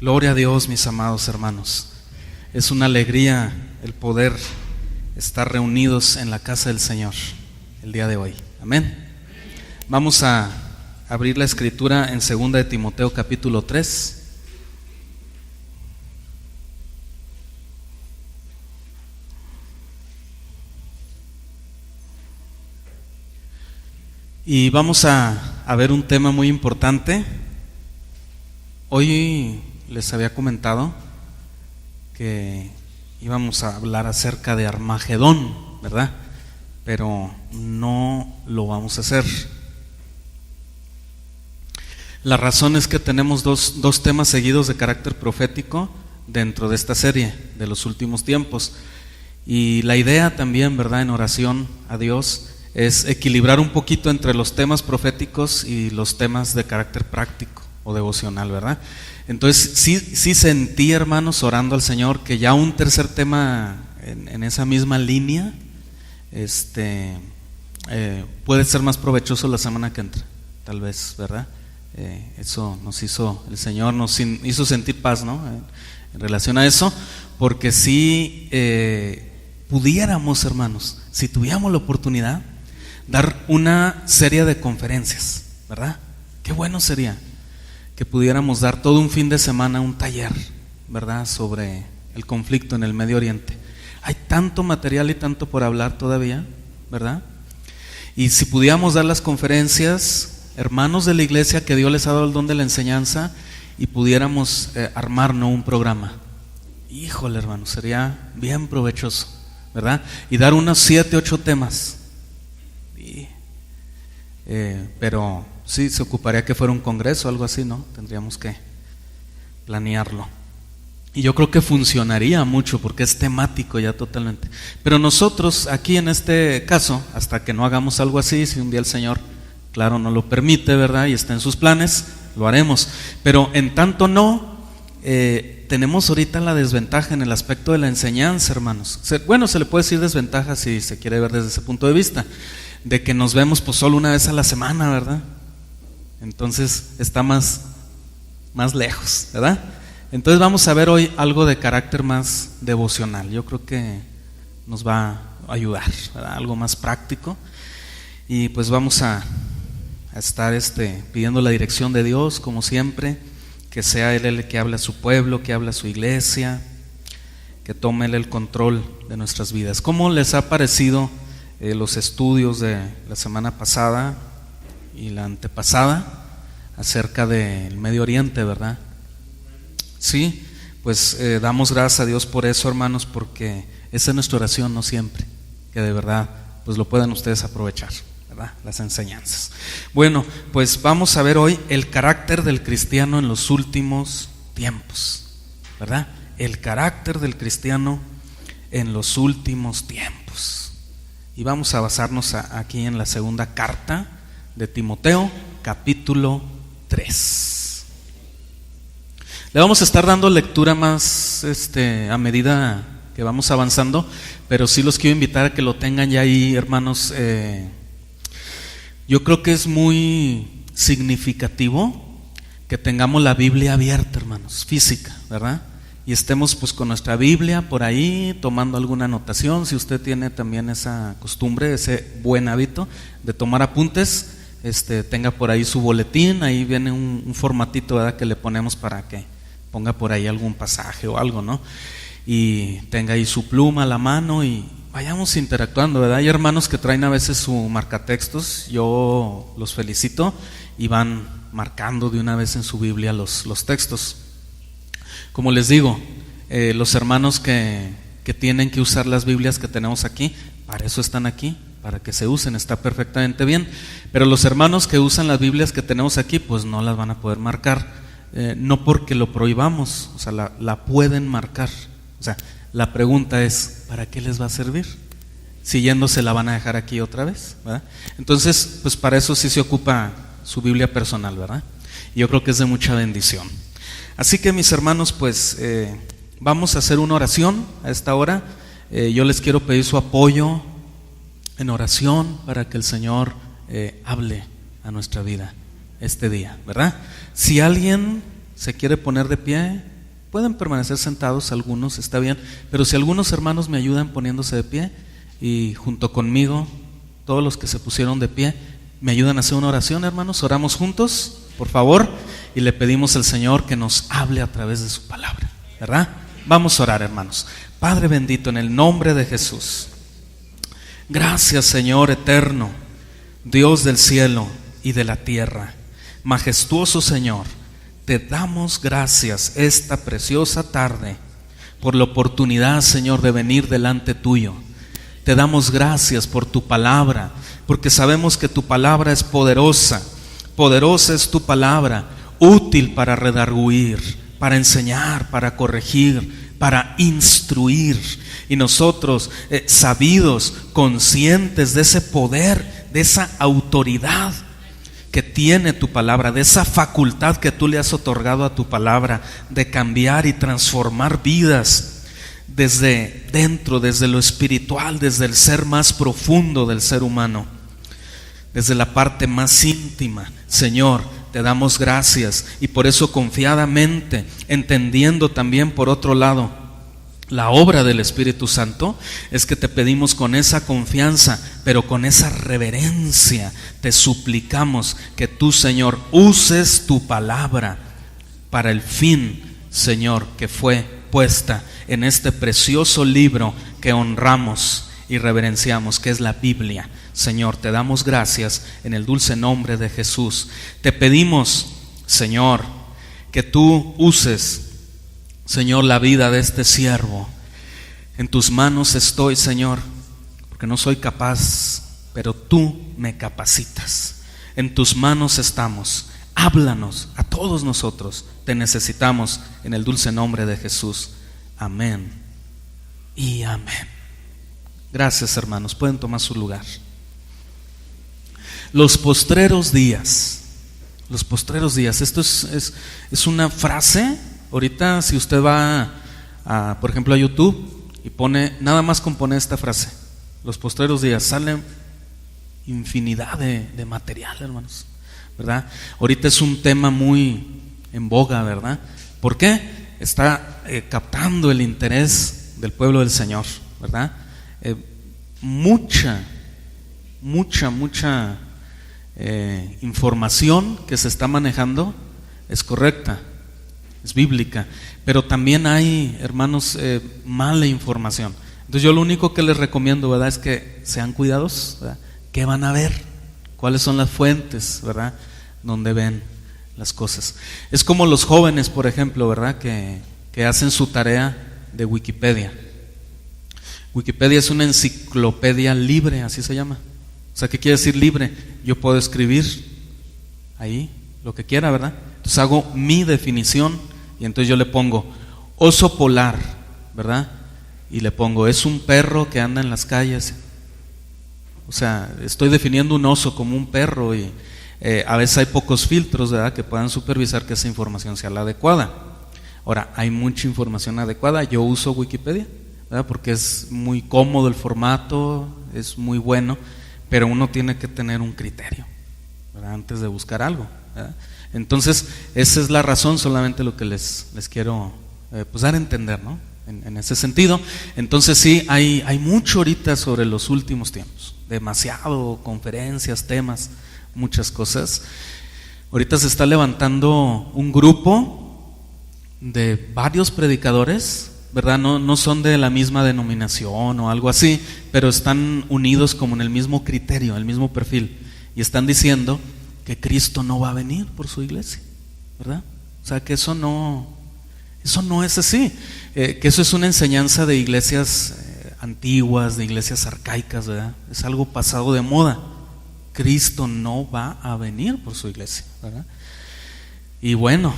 Gloria a Dios, mis amados hermanos. Es una alegría el poder estar reunidos en la casa del Señor el día de hoy. Amén. Vamos a abrir la escritura en 2 de Timoteo capítulo 3. Y vamos a ver un tema muy importante. Hoy les había comentado que íbamos a hablar acerca de Armagedón, ¿verdad? Pero no lo vamos a hacer. La razón es que tenemos dos temas seguidos de carácter profético dentro de esta serie de los últimos tiempos. Y la idea también, ¿verdad?, en oración a Dios es equilibrar un poquito entre los temas proféticos y los temas de carácter práctico o devocional, ¿verdad? Entonces sí sentí, hermanos, orando al Señor, que ya un tercer tema en esa misma línea puede ser más provechoso la semana que entra, tal vez, ¿verdad? Eso nos hizo, el Señor nos hizo sentir paz, ¿no? En relación a eso, porque si pudiéramos, hermanos, si tuviéramos la oportunidad, dar una serie de conferencias, ¿verdad? Qué bueno sería que pudiéramos dar todo un fin de semana un taller, ¿verdad?, sobre el conflicto en el Medio Oriente. Hay tanto material y tanto por hablar todavía, ¿verdad? Y si pudiéramos dar las conferencias, hermanos de la iglesia que Dios les ha dado el don de la enseñanza, y pudiéramos armarnos un programa, híjole, hermano, sería bien provechoso, ¿verdad? Y dar unos 7, 8 temas. Pero sí, se ocuparía que fuera un congreso o algo así, ¿no? Tendríamos que planearlo. Y yo creo que funcionaría mucho porque es temático ya totalmente. Pero nosotros aquí en este caso, hasta que no hagamos algo así, si un día el Señor, claro, no lo permite, ¿verdad?, y está en sus planes, lo haremos. Pero en tanto no, tenemos ahorita la desventaja en el aspecto de la enseñanza, hermanos. Bueno, se le puede decir desventaja si se quiere ver desde ese punto de vista, de que nos vemos pues solo una vez a la semana, ¿verdad? Entonces está más lejos, ¿verdad? Entonces vamos a ver hoy algo de carácter más devocional. Yo creo que nos va a ayudar, ¿verdad? Algo más práctico. Y pues vamos a estar pidiendo la dirección de Dios, como siempre, que sea Él el que hable a su pueblo, que hable a su iglesia, que tome Él el control de nuestras vidas. ¿Cómo les ha parecido los estudios de la semana pasada y la antepasada acerca del Medio Oriente, verdad? Sí, pues damos gracias a Dios por eso, hermanos, porque esa es nuestra oración, no siempre, que de verdad pues lo puedan ustedes aprovechar, ¿verdad?, las enseñanzas. Bueno, pues vamos a ver hoy el carácter del cristiano en los últimos tiempos, ¿verdad? El carácter del cristiano en los últimos tiempos. Y vamos a basarnos aquí en la segunda carta de Timoteo, capítulo 3. Le vamos a estar dando lectura más a medida que vamos avanzando, pero sí los quiero invitar a que lo tengan ya ahí, hermanos. Yo creo que es muy significativo que tengamos la Biblia abierta, hermanos, física, ¿verdad? Y estemos pues con nuestra Biblia por ahí tomando alguna anotación. Si usted tiene también esa costumbre, ese buen hábito de tomar apuntes, tenga por ahí su boletín. Ahí viene un formatito, ¿verdad?, que le ponemos para que ponga por ahí algún pasaje o algo, ¿no? Y tenga ahí su pluma a la mano y vayamos interactuando, ¿verdad? Hay hermanos que traen a veces su marcatextos, yo los felicito, y van marcando de una vez en su Biblia los textos. Como les digo, los hermanos que tienen que usar las Biblias que tenemos aquí, para eso están aquí, para que se usen, está perfectamente bien. Pero los hermanos que usan las Biblias que tenemos aquí, pues no las van a poder marcar, no porque lo prohibamos, o sea, la pueden marcar. O sea, la pregunta es, ¿para qué les va a servir? Si yéndose la van a dejar aquí otra vez, ¿verdad? Entonces, pues para eso sí se ocupa su Biblia personal, ¿verdad? Y yo creo que es de mucha bendición. Así que, mis hermanos, pues vamos a hacer una oración a esta hora. Yo les quiero pedir su apoyo en oración para que el Señor hable a nuestra vida este día, ¿verdad? Si alguien se quiere poner de pie, pueden permanecer sentados algunos, está bien, pero si algunos hermanos me ayudan poniéndose de pie y junto conmigo, todos los que se pusieron de pie, me ayudan a hacer una oración, hermanos. Oramos juntos, por favor, y le pedimos al Señor que nos hable a través de su palabra, ¿verdad? Vamos a orar, hermanos. Padre bendito, en el nombre de Jesús, gracias, Señor eterno, Dios del cielo y de la tierra, majestuoso Señor, te damos gracias esta preciosa tarde por la oportunidad, Señor, de venir delante tuyo. Te damos gracias por tu palabra, porque sabemos que tu palabra es poderosa. Poderosa es tu palabra, útil para redarguir, para enseñar, para corregir, para instruir. Y nosotros, sabidos, conscientes de ese poder, de esa autoridad que tiene tu palabra, de esa facultad que tú le has otorgado a tu palabra, de cambiar y transformar vidas desde dentro, desde lo espiritual, desde el ser más profundo del ser humano, desde la parte más íntima. Señor, te damos gracias, y por eso confiadamente, entendiendo también por otro lado la obra del Espíritu Santo, es que te pedimos con esa confianza, pero con esa reverencia, te suplicamos que tú, Señor, uses tu palabra para el fin, Señor, que fue puesta en este precioso libro que honramos y reverenciamos, que es la Biblia. Señor, te damos gracias en el dulce nombre de Jesús. Te pedimos, Señor, que tú uses, Señor, la vida de este siervo. En tus manos estoy, Señor, porque no soy capaz, pero tú me capacitas. En tus manos estamos. Háblanos a todos nosotros. Te necesitamos en el dulce nombre de Jesús. Amén y amén. Gracias, hermanos. Pueden tomar su lugar. Los postreros días. Los postreros días. Esto es una frase. Ahorita, si usted va por ejemplo a YouTube y pone, nada más con poner esta frase, los postreros días, sale infinidad de material, hermanos, ¿verdad? Ahorita es un tema muy en boga, ¿verdad? ¿Por qué? Está captando el interés del pueblo del Señor, ¿verdad? Mucha información que se está manejando es correcta, es bíblica, pero también hay, hermanos, mala información. Entonces yo lo único que les recomiendo, ¿verdad?, es que sean cuidadosos, ¿verdad? ¿Qué van a ver? ¿Cuáles son las fuentes, verdad?, donde ven las cosas. Es como los jóvenes, por ejemplo, ¿verdad?, que hacen su tarea de Wikipedia. Wikipedia es una enciclopedia libre, así se llama. O sea, ¿qué quiere decir libre? Yo puedo escribir ahí lo que quiera, ¿verdad? Entonces hago mi definición y entonces yo le pongo oso polar, ¿verdad? Y le pongo, es un perro que anda en las calles. O sea, estoy definiendo un oso como un perro, y a veces hay pocos filtros, ¿verdad?, que puedan supervisar que esa información sea la adecuada. Ahora, hay mucha información adecuada. Yo uso Wikipedia, ¿verdad?, porque es muy cómodo el formato, es muy bueno, pero uno tiene que tener un criterio, ¿verdad?, antes de buscar algo, ¿verdad? Entonces, esa es la razón, solamente lo que les quiero pues dar a entender, ¿no?, en ese sentido. Entonces sí, hay mucho ahorita sobre los últimos tiempos, demasiado, conferencias, temas, muchas cosas. Ahorita se está levantando un grupo de varios predicadores, ¿verdad? No son de la misma denominación o algo así, pero están unidos como en el mismo criterio, el mismo perfil, y están diciendo que Cristo no va a venir por su iglesia, ¿verdad? O sea, que eso no es así, que eso es una enseñanza de iglesias antiguas, de iglesias arcaicas, ¿verdad? Es algo pasado de moda. Cristo no va a venir por su iglesia, ¿verdad? Y bueno,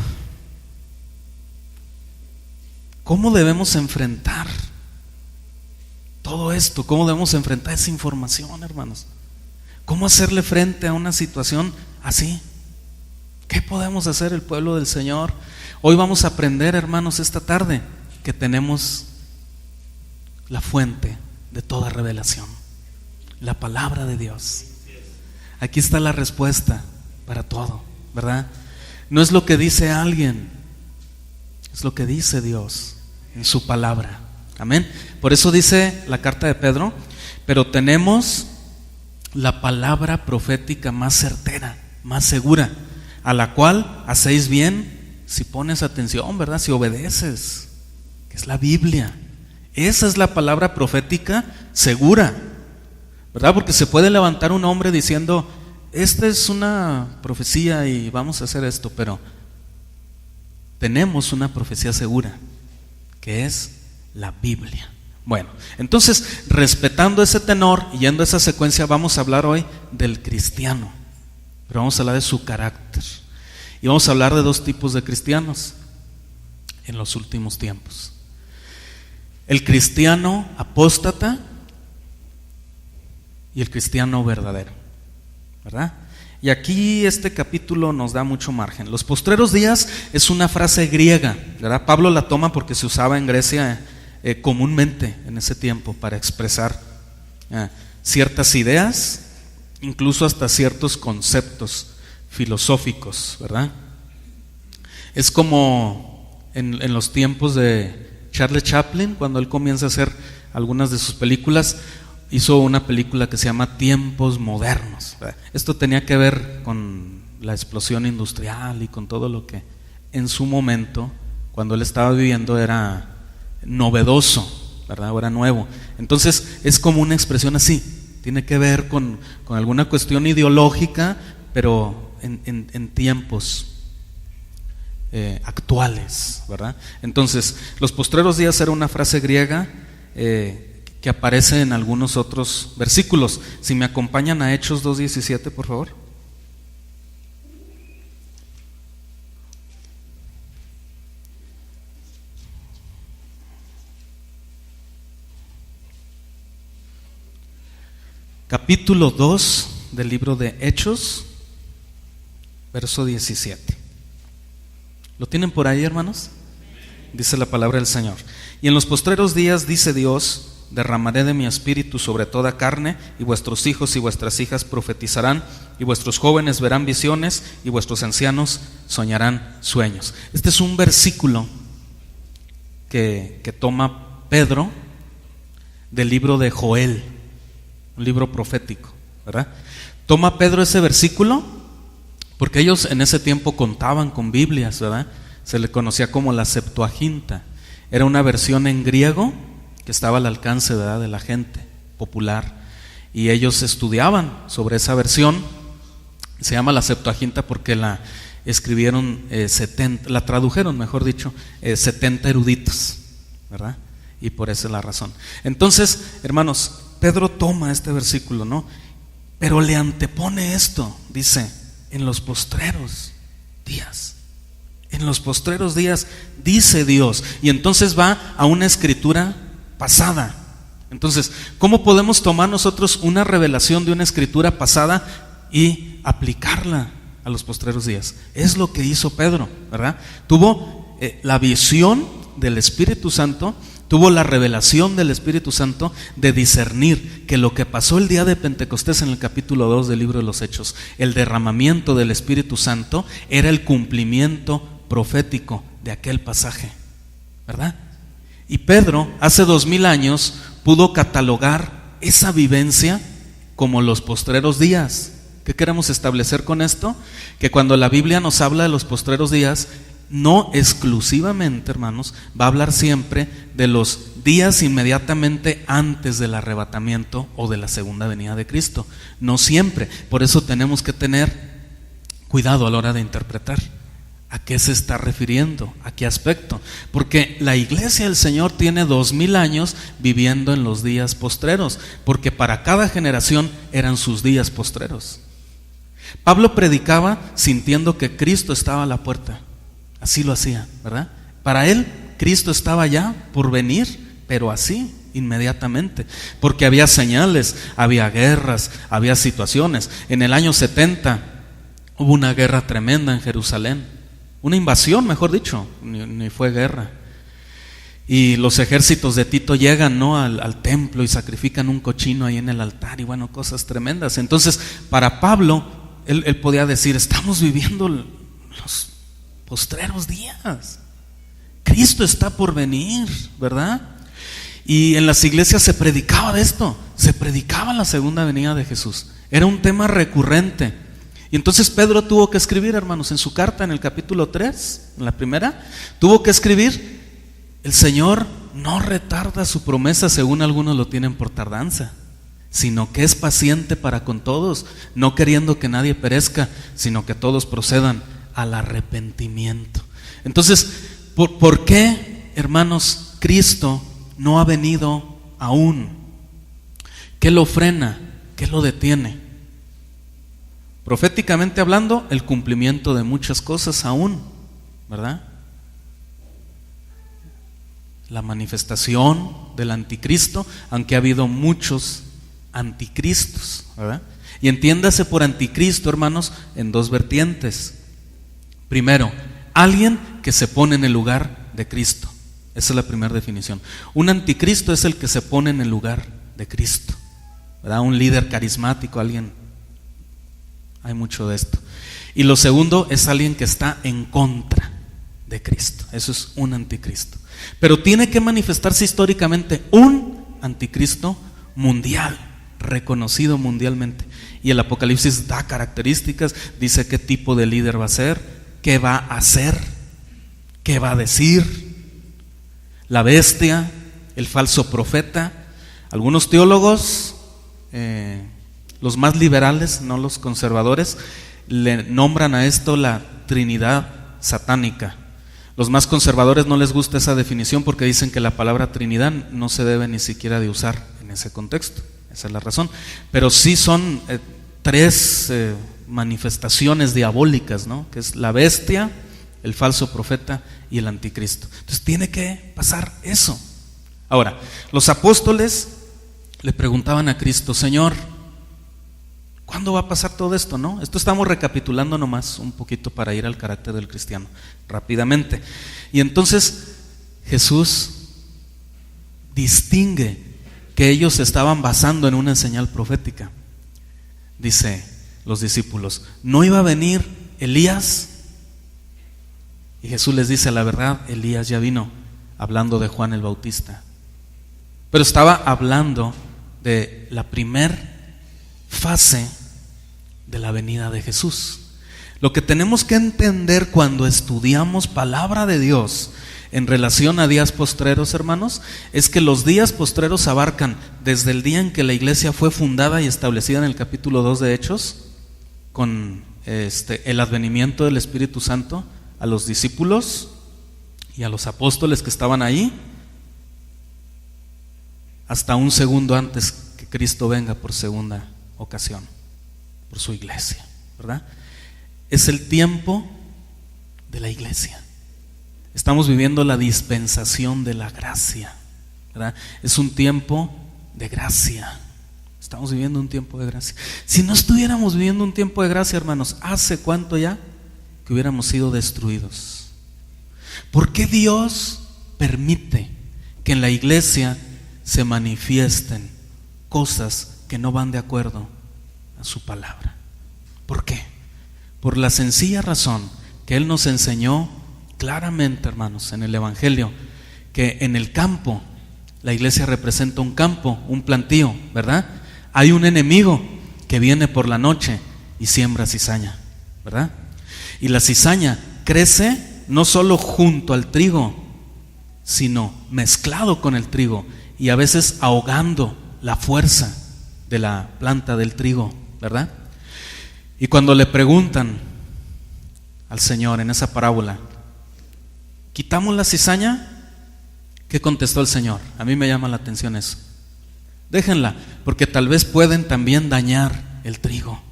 ¿cómo debemos enfrentar todo esto? ¿Cómo debemos enfrentar esa información, hermanos? ¿Cómo hacerle frente a una situación así? ¿Qué podemos hacer el pueblo del Señor? Hoy vamos a aprender, hermanos, esta tarde, que tenemos la fuente de toda revelación, la palabra de Dios. Aquí está la respuesta para todo, ¿verdad? No es lo que dice alguien, Es lo que dice Dios en su palabra. Amén. Por eso dice la carta de Pedro: pero tenemos la palabra profética más certera, más segura, a la cual hacéis bien si pones atención, ¿verdad? Si obedeces, que es la Biblia. Esa es la palabra profética segura, ¿verdad? Porque se puede levantar un hombre diciendo: esta es una profecía y vamos a hacer esto, pero tenemos una profecía segura, que es la Biblia. Bueno, entonces, respetando ese tenor y yendo a esa secuencia, vamos a hablar hoy del cristiano, pero vamos a hablar de su carácter. Y vamos a hablar de dos tipos de cristianos en los últimos tiempos: el cristiano apóstata y el cristiano verdadero, ¿verdad? Y aquí este capítulo nos da mucho margen. Los postreros días es una frase griega, ¿verdad? Pablo la toma porque se usaba en Grecia comúnmente en ese tiempo para expresar ciertas ideas, incluso hasta ciertos conceptos filosóficos, ¿verdad? Es como en los tiempos de Charles Chaplin, cuando él comienza a hacer algunas de sus películas. Hizo una película que se llama Tiempos Modernos, ¿verdad? Esto tenía que ver con la explosión industrial y con todo lo que en su momento, cuando él estaba viviendo, era novedoso, ¿verdad? O era nuevo. Entonces es como una expresión así, tiene que ver con alguna cuestión ideológica, pero en tiempos actuales, ¿verdad? Entonces, los postreros días era una frase griega que aparece en algunos otros versículos. Si me acompañan a Hechos 2:17, por favor. Capítulo 2 del libro de Hechos, verso 17. ¿Lo tienen por ahí, hermanos? Dice la palabra del Señor: y en los postreros días, dice Dios, derramaré de mi espíritu sobre toda carne, y vuestros hijos y vuestras hijas profetizarán, y vuestros jóvenes verán visiones, y vuestros ancianos soñarán sueños. Este es un versículo que toma Pedro del libro de Joel, un libro profético, ¿verdad? Toma Pedro ese versículo porque ellos en ese tiempo contaban con Biblias, ¿verdad? Se le conocía como la Septuaginta. Era una versión en griego que estaba al alcance, ¿verdad?, de la gente popular, y ellos estudiaban sobre esa versión. Se llama la Septuaginta porque la escribieron 70, la tradujeron, mejor dicho, 70 eruditos, ¿verdad? Y por esa es la razón. Entonces, hermanos, Pedro toma este versículo, ¿no? Pero le antepone esto, dice: en los postreros días. En los postreros días, dice Dios. Y entonces va a una escritura pasada. Entonces, ¿cómo podemos tomar nosotros una revelación de una escritura pasada y aplicarla a los postreros días? Es lo que hizo Pedro, ¿verdad? Tuvo la visión del Espíritu Santo, tuvo la revelación del Espíritu Santo de discernir que lo que pasó el día de Pentecostés en el capítulo 2 del libro de los Hechos, el derramamiento del Espíritu Santo, era el cumplimiento profético de aquel pasaje, ¿verdad? Y Pedro, hace 2000 años, pudo catalogar esa vivencia como los postreros días. ¿Qué queremos establecer con esto? Que cuando la Biblia nos habla de los postreros días, no exclusivamente, hermanos, va a hablar siempre de los días inmediatamente antes del arrebatamiento o de la segunda venida de Cristo. No siempre. Por eso tenemos que tener cuidado a la hora de interpretar. ¿A qué se está refiriendo? ¿A qué aspecto? Porque la iglesia del Señor tiene 2000 años viviendo en los días postreros, porque para cada generación eran sus días postreros. Pablo predicaba sintiendo que Cristo estaba a la puerta. Así lo hacía, ¿verdad? Para él, Cristo estaba ya por venir, pero así, inmediatamente, porque había señales, había guerras, había situaciones. En el año 70 hubo una guerra tremenda en Jerusalén, una invasión, mejor dicho, ni fue guerra. Y los ejércitos de Tito llegan, ¿no?, al templo y sacrifican un cochino ahí en el altar, y bueno, cosas tremendas. Entonces, para Pablo, él podía decir: estamos viviendo los postreros días. Cristo está por venir, ¿verdad? Y en las iglesias se predicaba de esto, se predicaba la segunda venida de Jesús. Era un tema recurrente. Y entonces Pedro tuvo que escribir, hermanos, en su carta, en el capítulo 3, en la primera, tuvo que escribir: el Señor no retarda su promesa, según algunos lo tienen por tardanza, sino que es paciente para con todos, no queriendo que nadie perezca, sino que todos procedan al arrepentimiento. Entonces, ¿por qué, hermanos, Cristo no ha venido aún? ¿Qué lo frena? ¿Qué lo detiene? Proféticamente hablando, el cumplimiento de muchas cosas aún, ¿verdad? La manifestación del anticristo, aunque ha habido muchos anticristos, ¿verdad? Y entiéndase por anticristo, hermanos, en dos vertientes. Primero, alguien que se pone en el lugar de Cristo. Esa es la primera definición. Un anticristo es el que se pone en el lugar de Cristo, ¿verdad? Un líder carismático, alguien. Hay mucho de esto. Y lo segundo es alguien que está en contra de Cristo. Eso es un anticristo. Pero tiene que manifestarse históricamente un anticristo mundial, reconocido mundialmente. Y el Apocalipsis da características, dice qué tipo de líder va a ser, qué va a hacer, qué va a decir. La bestia, el falso profeta. Algunos teólogos, los más liberales, no los conservadores, le nombran a esto la Trinidad satánica. Los más conservadores no les gusta esa definición porque dicen que la palabra Trinidad no se debe ni siquiera de usar en ese contexto. Esa es la razón. Pero sí son tres manifestaciones diabólicas, ¿no? Que es la bestia, el falso profeta y el anticristo. Entonces tiene que pasar eso. Ahora, los apóstoles le preguntaban a Cristo: Señor, ¿cuándo va a pasar todo esto, no? Esto estamos recapitulando nomás un poquito para ir al carácter del cristiano rápidamente. Y entonces Jesús distingue que ellos se estaban basando en una señal profética. Dice los discípulos: ¿no iba a venir Elías? Y Jesús les dice: la verdad, Elías ya vino, hablando de Juan el Bautista. Pero estaba hablando de la primer fase de la venida de Jesús. Lo que tenemos que entender cuando estudiamos palabra de Dios en relación a días postreros, hermanos, es que los días postreros abarcan desde el día en que la iglesia fue fundada y establecida en el capítulo 2 de Hechos, con el advenimiento del Espíritu Santo a los discípulos y a los apóstoles que estaban ahí, hasta un segundo antes que Cristo venga por segunda ocasión, por su iglesia, ¿verdad? Es el tiempo de la iglesia. Estamos viviendo la dispensación de la gracia, ¿verdad? Es un tiempo de gracia. Estamos viviendo un tiempo de gracia. Si no estuviéramos viviendo un tiempo de gracia, hermanos, ¿hace cuánto ya que hubiéramos sido destruidos? ¿Por qué Dios permite que en la iglesia se manifiesten cosas que no van de acuerdo a su palabra? ¿Por qué? Por la sencilla razón que Él nos enseñó claramente, hermanos, en el Evangelio, que en el campo, la iglesia representa un campo, un plantío, ¿verdad? Hay un enemigo que viene por la noche y siembra cizaña, ¿verdad? Y la cizaña crece no solo junto al trigo, sino mezclado con el trigo y a veces ahogando la fuerza de la planta del trigo, ¿verdad? Y cuando le preguntan al Señor en esa parábola, ¿quitamos la cizaña? ¿Qué contestó el Señor? A mí me llama la atención eso. Déjenla, porque tal vez pueden también dañar el trigo.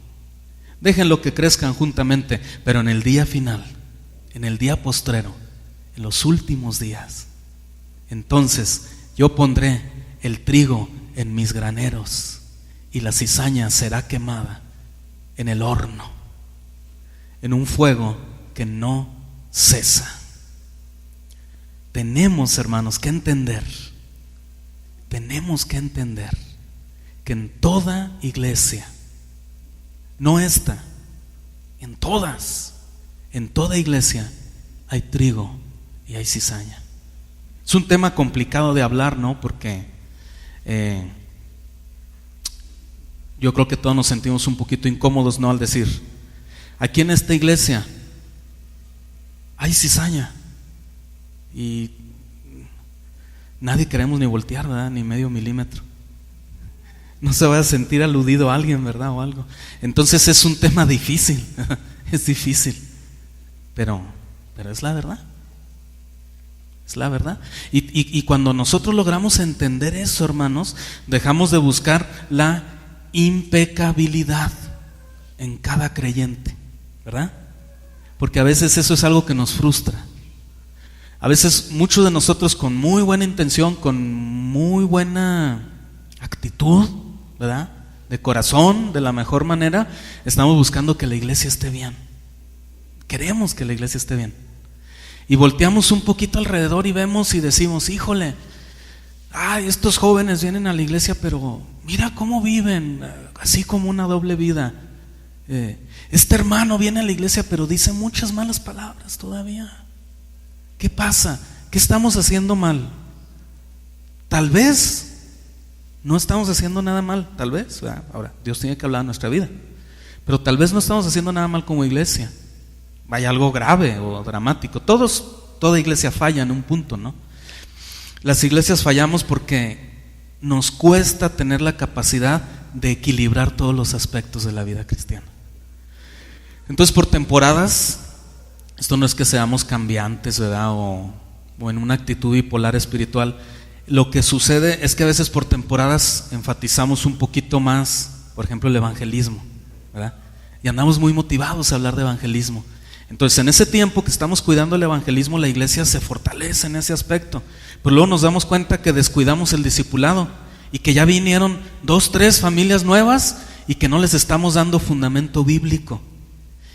Déjenlo que crezcan juntamente, pero en el día final, en el día postrero, en los últimos días, entonces yo pondré el trigo en mis graneros y la cizaña será quemada en el horno, en un fuego que no cesa. Tenemos, hermanos, que entender que en toda iglesia, no esta, en toda iglesia hay trigo y hay cizaña. Es un tema complicado de hablar, ¿no? Porque yo creo que todos nos sentimos un poquito incómodos, ¿no? Al decir, aquí en esta iglesia hay cizaña y nadie queremos ni voltear, ¿verdad? Ni medio milímetro. No se va a sentir aludido a alguien, ¿verdad? O algo. Entonces es un tema difícil, es difícil, pero es la verdad. Es la verdad. Y cuando nosotros logramos entender eso, hermanos, dejamos de buscar la impecabilidad en cada creyente, ¿verdad? Porque a veces eso es algo que nos frustra. A veces muchos de nosotros con muy buena intención, con muy buena actitud, ¿verdad? De corazón, de la mejor manera, estamos buscando que la iglesia esté bien. Queremos que la iglesia esté bien. Y volteamos un poquito alrededor y vemos y decimos, híjole, estos jóvenes vienen a la iglesia, pero mira cómo viven, así como una doble vida. Este hermano viene a la iglesia, pero dice muchas malas palabras todavía. ¿Qué pasa? ¿Qué estamos haciendo mal? Tal vez no estamos haciendo nada mal, tal vez. Ahora, Dios tiene que hablar en nuestra vida, pero tal vez no estamos haciendo nada mal como iglesia. Vaya algo grave o dramático. Toda iglesia falla en un punto, ¿no? Las iglesias fallamos porque nos cuesta tener la capacidad de equilibrar todos los aspectos de la vida cristiana. Entonces, por temporadas, esto no es que seamos cambiantes, ¿verdad? O en una actitud bipolar espiritual. Lo que sucede es que a veces por temporadas enfatizamos un poquito más, por ejemplo, el evangelismo, ¿verdad? Y andamos muy motivados a hablar de evangelismo. Entonces, en ese tiempo que estamos cuidando el evangelismo, la iglesia se fortalece en ese aspecto. Pero luego nos damos cuenta que descuidamos el discipulado y que ya vinieron 2, 3 familias nuevas y que no les estamos dando fundamento bíblico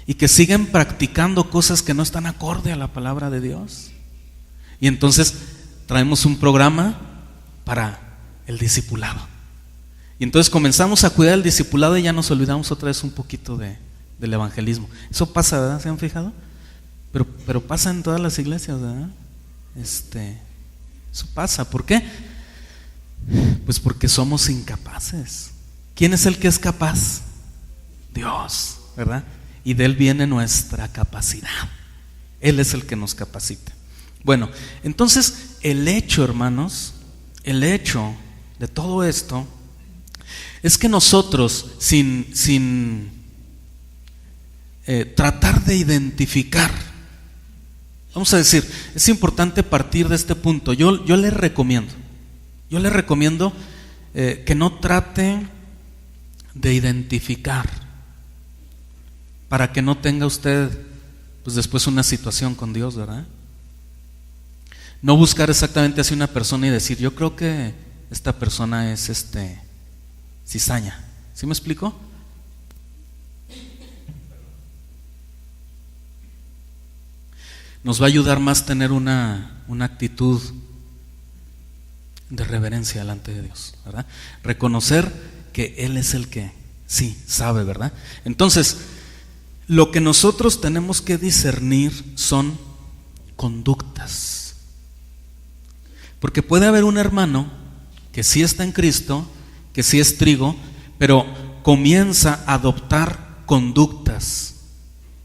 y que siguen practicando cosas que no están acorde a la palabra de Dios. Y entonces traemos un programa para el discipulado. Y entonces comenzamos a cuidar el discipulado y ya nos olvidamos otra vez un poquito del evangelismo. Eso pasa, ¿verdad? ¿Se han fijado? Pero pasa en todas las iglesias, ¿verdad? Eso pasa. ¿Por qué? Pues porque somos incapaces. ¿Quién es el que es capaz? Dios, ¿verdad? Y de Él viene nuestra capacidad. Él es el que nos capacita. Bueno, entonces el hecho, hermanos, el hecho de todo esto es que nosotros sin tratar de identificar, vamos a decir, es importante partir de este punto. Yo le recomiendo que no trate de identificar para que no tenga usted pues después una situación con Dios, ¿verdad? No buscar exactamente hacia una persona y decir, yo creo que esta persona es cizaña. ¿Sí me explico? Nos va a ayudar más tener una actitud de reverencia delante de Dios, ¿verdad? Reconocer que Él es el que sí sabe, ¿verdad? Entonces, lo que nosotros tenemos que discernir son conductas. Porque puede haber un hermano que sí está en Cristo, que sí es trigo, pero comienza a adoptar conductas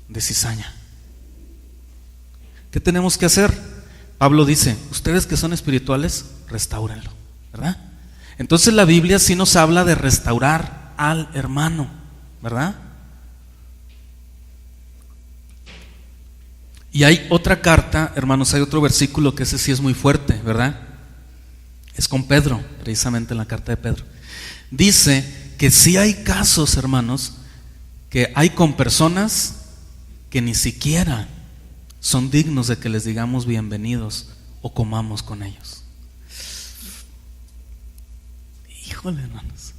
de cizaña. ¿Qué tenemos que hacer? Pablo dice, ustedes que son espirituales, restáurenlo, ¿verdad? Entonces la Biblia sí nos habla de restaurar al hermano, ¿verdad? Y hay otra carta, hermanos, hay otro versículo que ese sí es muy fuerte, ¿verdad? Es con Pedro, precisamente en la carta de Pedro. Dice que sí hay casos, hermanos, que hay con personas que ni siquiera son dignos de que les digamos bienvenidos o comamos con ellos. Híjole, hermanos,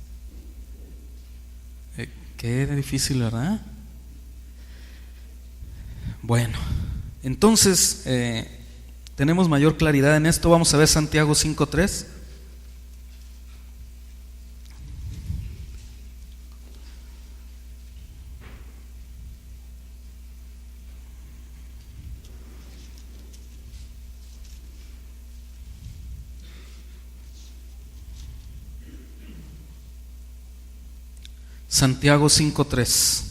qué difícil, ¿verdad? Bueno, entonces tenemos mayor claridad en esto. Vamos a ver Santiago 5:3. Santiago 5:3.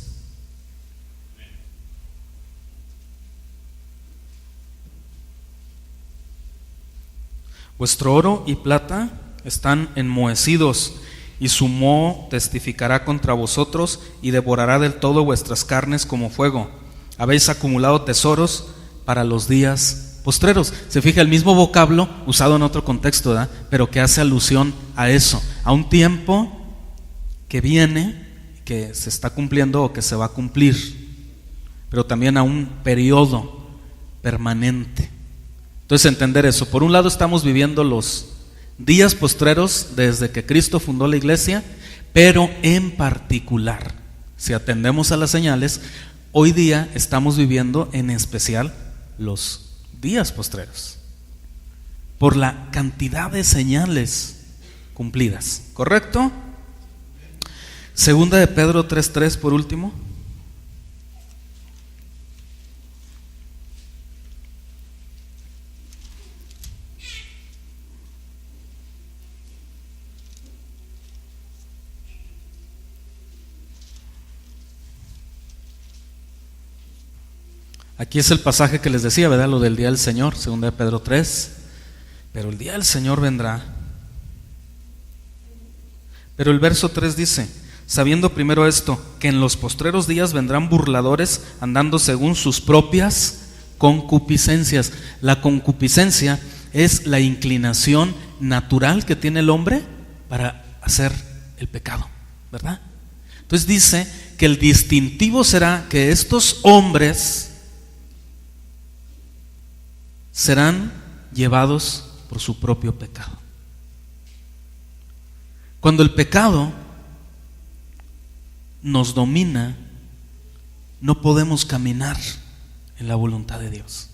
Vuestro oro y plata están enmohecidos, y su moho testificará contra vosotros y devorará del todo vuestras carnes como fuego. Habéis acumulado tesoros para los días postreros. Se fija el mismo vocablo usado en otro contexto, ¿verdad? Pero que hace alusión a eso, a un tiempo que viene, que se está cumpliendo o que se va a cumplir, pero también a un periodo permanente. Entonces, entender eso. Por un lado, estamos viviendo los días postreros desde que Cristo fundó la iglesia, pero en particular, si atendemos a las señales, hoy día estamos viviendo en especial los días postreros, por la cantidad de señales cumplidas. ¿Correcto? Segunda de Pedro 3:3 por último. Aquí es el pasaje que les decía, ¿verdad? Lo del día del Señor, segunda de Pedro 3. Pero el día del Señor vendrá. Pero el verso 3 dice: sabiendo primero esto, que en los postreros días vendrán burladores andando según sus propias concupiscencias. La concupiscencia es la inclinación natural que tiene el hombre para hacer el pecado, ¿verdad? Entonces dice que el distintivo será que estos hombres serán llevados por su propio pecado. Cuando el pecado nos domina, no podemos caminar en la voluntad de Dios.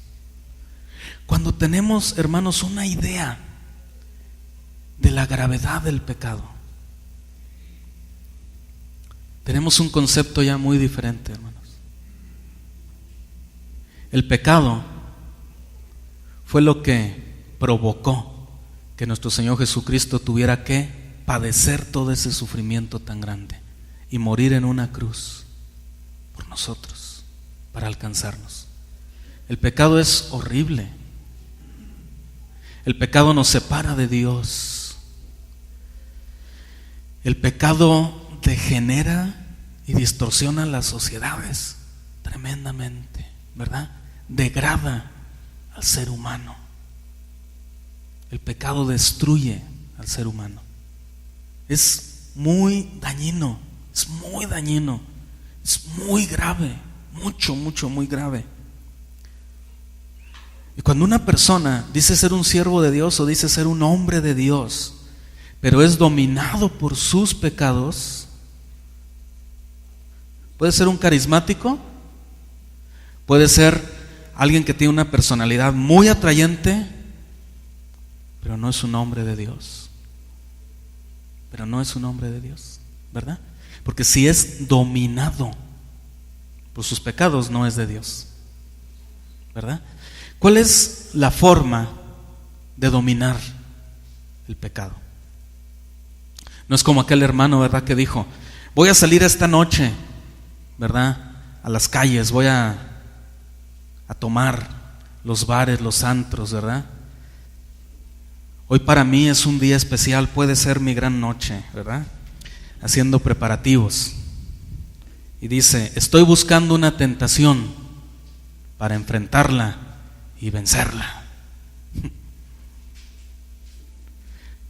Cuando tenemos, hermanos, una idea de la gravedad del pecado, tenemos un concepto ya muy diferente, hermanos. El pecado fue lo que provocó que nuestro Señor Jesucristo tuviera que padecer todo ese sufrimiento tan grande y morir en una cruz por nosotros, para alcanzarnos. El pecado es horrible. El pecado nos separa de Dios. El pecado degenera y distorsiona las sociedades tremendamente, ¿verdad? Degrada al ser humano. El pecado destruye al ser humano. Es muy dañino, es muy dañino, es muy grave, muy grave. Y cuando una persona dice ser un siervo de Dios o dice ser un hombre de Dios, pero es dominado por sus pecados, puede ser un carismático, puede ser alguien que tiene una personalidad muy atrayente, pero no es un hombre de Dios. Pero no es un hombre de Dios, ¿verdad? Porque si es dominado por sus pecados, no es de Dios, ¿verdad? ¿Cuál es la forma de dominar el pecado? No es como aquel hermano, ¿verdad?, que dijo: voy a salir esta noche, ¿verdad?, a las calles, voy a tomar los bares, los antros, ¿verdad? Hoy para mí es un día especial, puede ser mi gran noche, ¿verdad? Haciendo preparativos. Y dice: estoy buscando una tentación para enfrentarla y vencerla.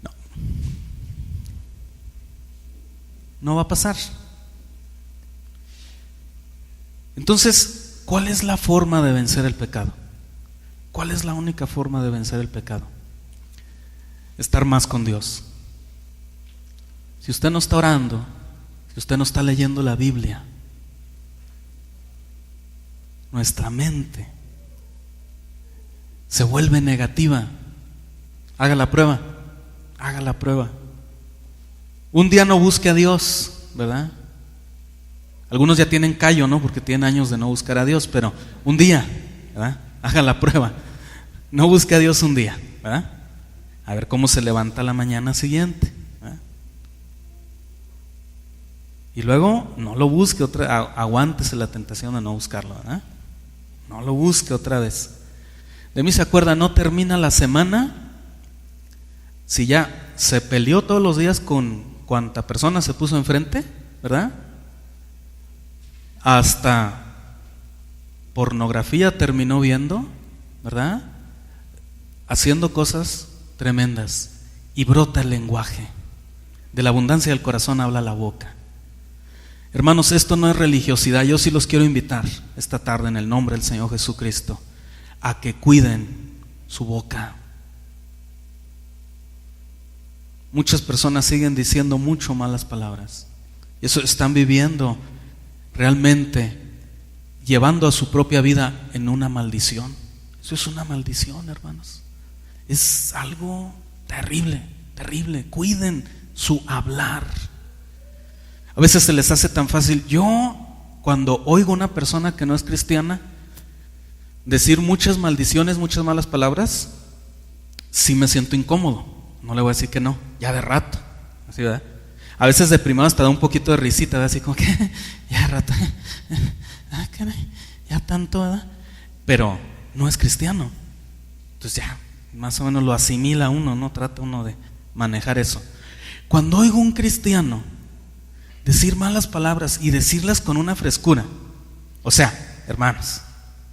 No. No va a pasar. Entonces, ¿cuál es la forma de vencer el pecado? ¿Cuál es la única forma de vencer el pecado? Estar más con Dios. Si usted no está orando, si usted no está leyendo la Biblia, nuestra mente se vuelve negativa. Haga la prueba, haga la prueba. Un día no busque a Dios, ¿verdad? Algunos ya tienen callo, ¿no? Porque tienen años de no buscar a Dios, pero un día, ¿verdad? Haga la prueba. No busque a Dios un día, ¿verdad? A ver cómo se levanta la mañana siguiente, ¿verdad? Y luego no lo busque aguántese la tentación de no buscarlo, ¿verdad? No lo busque otra vez. De mí se acuerda, no termina la semana si ya se peleó todos los días con cuanta persona se puso enfrente, ¿verdad? Hasta pornografía terminó viendo, ¿verdad? Haciendo cosas tremendas. Y brota el lenguaje. De la abundancia del corazón habla la boca. Hermanos, esto no es religiosidad. Yo sí los quiero invitar esta tarde en el nombre del Señor Jesucristo a que cuiden su boca. Muchas personas siguen diciendo mucho malas palabras. Y eso están viviendo realmente, llevando a su propia vida en una maldición. Eso es una maldición, hermanos. Es algo terrible, terrible. Cuiden su hablar. A veces se les hace tan fácil. Yo, cuando oigo a una persona que no es cristiana decir muchas maldiciones, muchas malas palabras, sí me siento incómodo. No le voy a decir que no, ya de rato. Así, ¿verdad? A veces de primero hasta da un poquito de risita, ¿verdad? Así como que ya de rato, ya tanto, ¿verdad? Pero no es cristiano. Entonces ya más o menos lo asimila uno, no trata uno de manejar eso. Cuando oigo a un cristiano decir malas palabras y decirlas con una frescura, o sea, hermanos,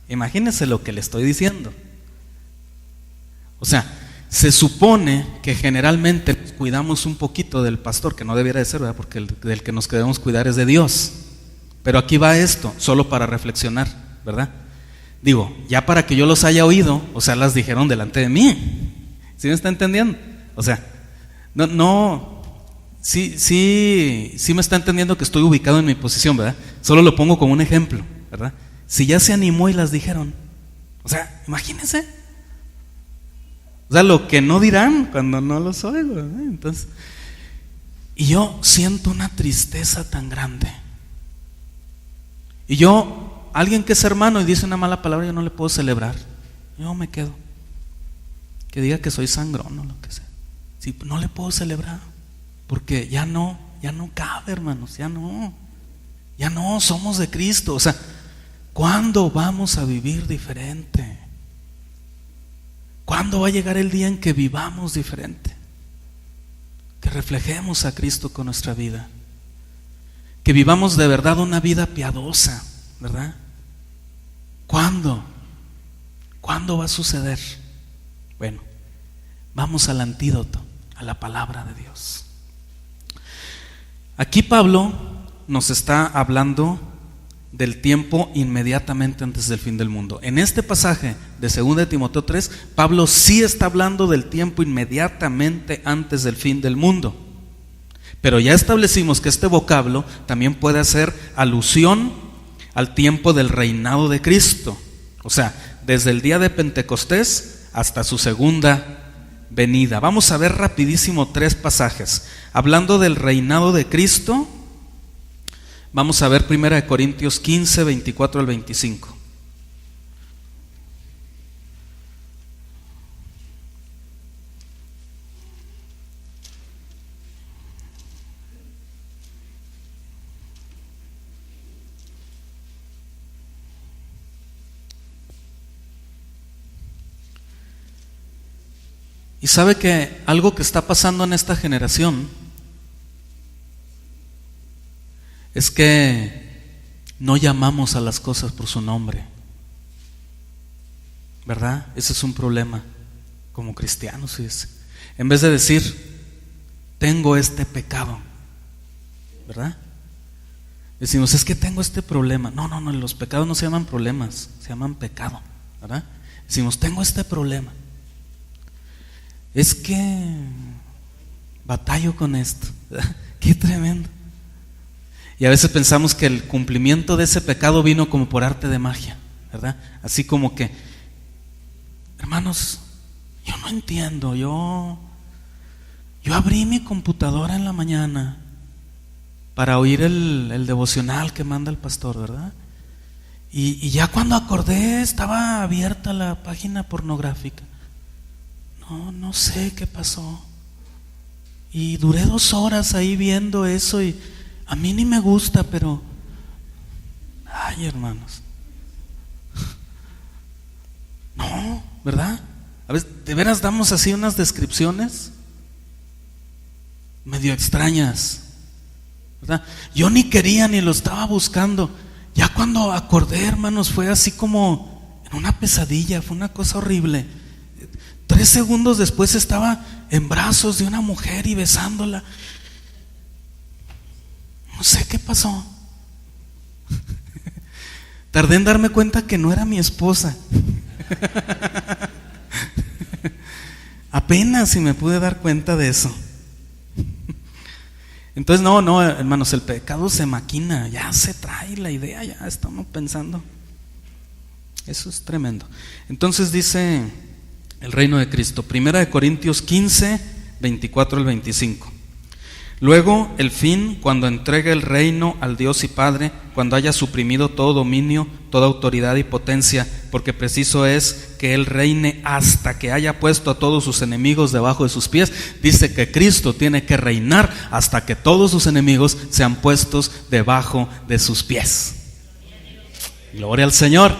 imagínense lo que le estoy diciendo. O sea, se supone que generalmente nos cuidamos un poquito del pastor, que no debiera de ser, ¿verdad? Porque del que nos debemos cuidar es de Dios. Pero aquí va esto, solo para reflexionar, ¿verdad? Digo, ya para que yo los haya oído, o sea, las dijeron delante de mí. ¿Sí me está entendiendo? O sea, sí me está entendiendo que estoy ubicado en mi posición, ¿verdad? Solo lo pongo como un ejemplo, ¿verdad? Si ya se animó y las dijeron, o sea, imagínense. O sea, lo que no dirán cuando no los oigo, ¿verdad? Entonces, y yo siento una tristeza tan grande. Y yo, alguien que es hermano y dice una mala palabra, yo no le puedo celebrar. Yo me quedo. Que diga que soy sangrón o lo que sea. Sí, no le puedo celebrar. Porque ya no cabe, hermanos, ya no, somos de Cristo. O sea, ¿cuándo vamos a vivir diferente? ¿Cuándo va a llegar el día en que vivamos diferente? Que reflejemos a Cristo con nuestra vida. Que vivamos de verdad una vida piadosa, ¿verdad? ¿Cuándo? ¿Cuándo va a suceder? Bueno, vamos al antídoto, a la palabra de Dios. Aquí Pablo nos está hablando del tiempo inmediatamente antes del fin del mundo. En este pasaje de 2 de Timoteo 3, Pablo sí está hablando del tiempo inmediatamente antes del fin del mundo. Pero ya establecimos que este vocablo también puede hacer alusión al tiempo del reinado de Cristo. O sea, desde el día de Pentecostés hasta su segunda venida. Vamos a ver rapidísimo 3 pasajes. Hablando del reinado de Cristo, vamos a ver 1 Corintios 15, 24 al 25. Y sabe que algo que está pasando en esta generación es que no llamamos a las cosas por su nombre, ¿verdad? Ese es un problema como cristianos, fíjese. En vez de decir, tengo este pecado, ¿verdad? Decimos, es que tengo este problema. No, los pecados no se llaman problemas, se llaman pecado, ¿verdad? Decimos, tengo este problema. Es que batallo con esto, ¿verdad? Qué tremendo. Y a veces pensamos que el cumplimiento de ese pecado vino como por arte de magia, ¿verdad? Así como que, hermanos, yo no entiendo. Yo abrí mi computadora en la mañana para oír el devocional que manda el pastor, ¿verdad? Y ya cuando acordé estaba abierta la página pornográfica. No sé qué pasó. Y duré 2 horas ahí viendo eso y a mí ni me gusta, pero ay, hermanos, no, ¿verdad? A veces de veras damos así unas descripciones medio extrañas, ¿verdad? Yo ni quería ni lo estaba buscando. Ya cuando acordé, hermanos, fue así como en una pesadilla, fue una cosa horrible. 3 segundos después estaba en brazos de una mujer y besándola. No sé qué pasó. Tardé en darme cuenta que no era mi esposa. Apenas si me pude dar cuenta de eso. Entonces no, hermanos, el pecado se maquina, ya se trae la idea, ya estamos pensando. Eso es tremendo. Entonces dice el reino de Cristo, 1 Corintios 15, 24 al 25. Luego el fin, cuando entregue el reino al Dios y Padre, cuando haya suprimido todo dominio, toda autoridad y potencia, porque preciso es que Él reine hasta que haya puesto a todos sus enemigos debajo de sus pies. Dice que Cristo tiene que reinar hasta que todos sus enemigos sean puestos debajo de sus pies. Gloria al Señor,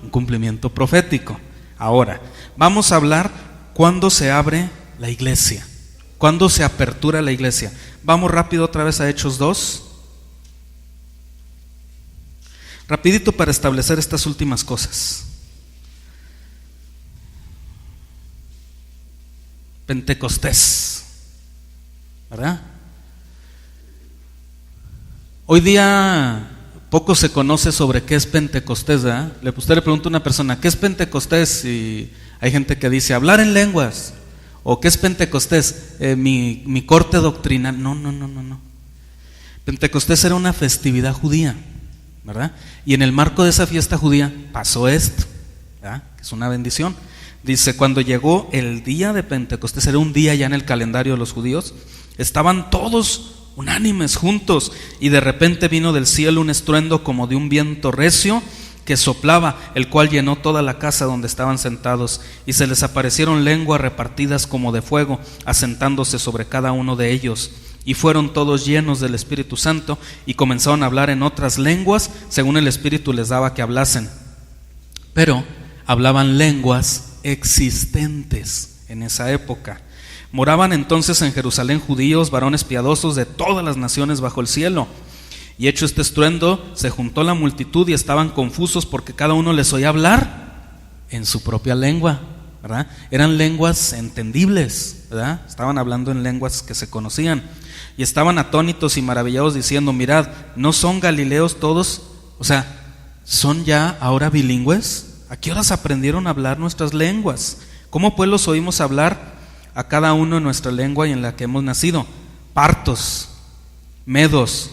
un cumplimiento profético. Ahora, vamos a hablar cuándo se abre la iglesia, cuándo se apertura la iglesia. Vamos rápido otra vez a Hechos 2. Rapidito para establecer estas últimas cosas. Pentecostés, ¿verdad? Hoy día poco se conoce sobre qué es Pentecostés, ¿verdad? Usted le pregunta a una persona, ¿qué es Pentecostés? Y hay gente que dice, hablar en lenguas. ¿O qué es Pentecostés? Mi corte doctrinal. No. Pentecostés era una festividad judía, ¿verdad? Y en el marco de esa fiesta judía pasó esto, ¿verdad? Que es una bendición. Dice, cuando llegó el día de Pentecostés, era un día ya en el calendario de los judíos, estaban todos unánimes juntos, y de repente vino del cielo un estruendo como de un viento recio que soplaba, el cual llenó toda la casa donde estaban sentados, y se les aparecieron lenguas repartidas como de fuego, asentándose sobre cada uno de ellos, y fueron todos llenos del Espíritu Santo, y comenzaron a hablar en otras lenguas, según el Espíritu les daba que hablasen. Pero hablaban lenguas existentes en esa época. Moraban entonces en Jerusalén judíos, varones piadosos de todas las naciones bajo el cielo. Y hecho este estruendo, se juntó la multitud y estaban confusos porque cada uno les oía hablar en su propia lengua, ¿verdad? Eran lenguas entendibles, ¿verdad? Estaban hablando en lenguas que se conocían. Y estaban atónitos y maravillados diciendo, mirad, ¿no son galileos todos? O sea, ¿son ya ahora bilingües? ¿A qué horas aprendieron a hablar nuestras lenguas? ¿Cómo pues los oímos hablar a cada uno en nuestra lengua y en la que hemos nacido? Partos, medos,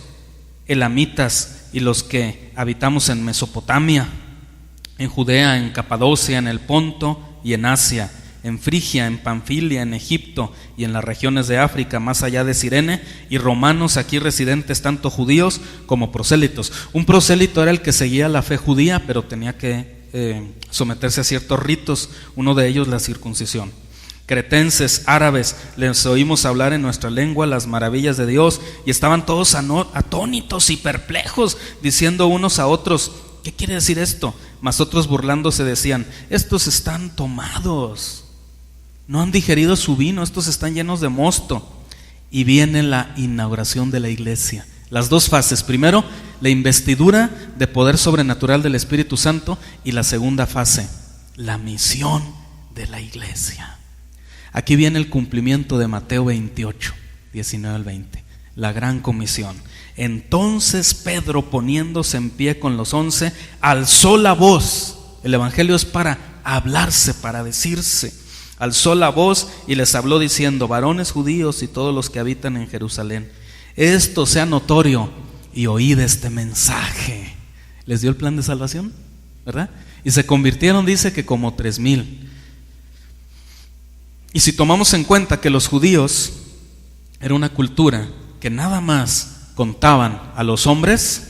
elamitas y los que habitamos en Mesopotamia, en Judea, en Capadocia, en el Ponto y en Asia, en Frigia, en Panfilia, en Egipto y en las regiones de África, más allá de Cirene, y romanos aquí residentes, tanto judíos como prosélitos. Un prosélito era el que seguía la fe judía, pero tenía que someterse a ciertos ritos, uno de ellos la circuncisión. Cretenses, árabes, les oímos hablar en nuestra lengua las maravillas de Dios, y estaban todos atónitos y perplejos, diciendo unos a otros, ¿qué quiere decir esto? Mas otros burlándose decían, estos están tomados, no han digerido su vino, estos están llenos de mosto. Y viene la inauguración de la iglesia. Las dos fases: primero, la investidura de poder sobrenatural del Espíritu Santo, y la segunda fase, la misión de la iglesia. Aquí viene el cumplimiento de Mateo 28, 19 al 20, la gran comisión. Entonces Pedro, poniéndose en pie con los 11, alzó la voz. El evangelio es para hablarse, para decirse. Alzó la voz y les habló diciendo, varones judíos y todos los que habitan en Jerusalén, esto sea notorio y oíd este mensaje. Les dio el plan de salvación, ¿verdad? Y se convirtieron, dice que como 3,000. Y si tomamos en cuenta que los judíos era una cultura que nada más contaban a los hombres,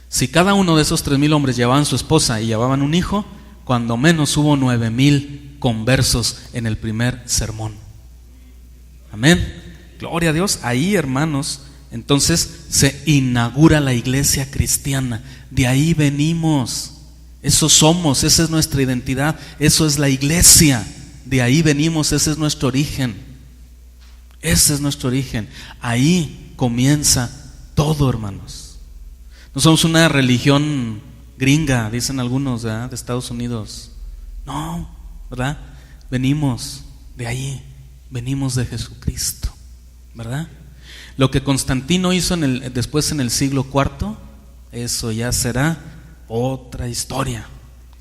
si cada uno de esos 3,000 hombres llevaban su esposa y llevaban un hijo, cuando menos hubo 9,000 conversos en el primer sermón. Amén. Gloria a Dios. Ahí, hermanos, entonces se inaugura la iglesia cristiana. De ahí venimos, eso somos, esa es nuestra identidad, eso es la iglesia. De ahí venimos, ese es nuestro origen. Ese es nuestro origen. Ahí comienza todo, hermanos. No somos una religión gringa, dicen algunos, ¿verdad?, de Estados Unidos. No, ¿verdad? Venimos de ahí, venimos de Jesucristo, ¿verdad? Lo que Constantino hizo después en el siglo IV, eso ya será otra historia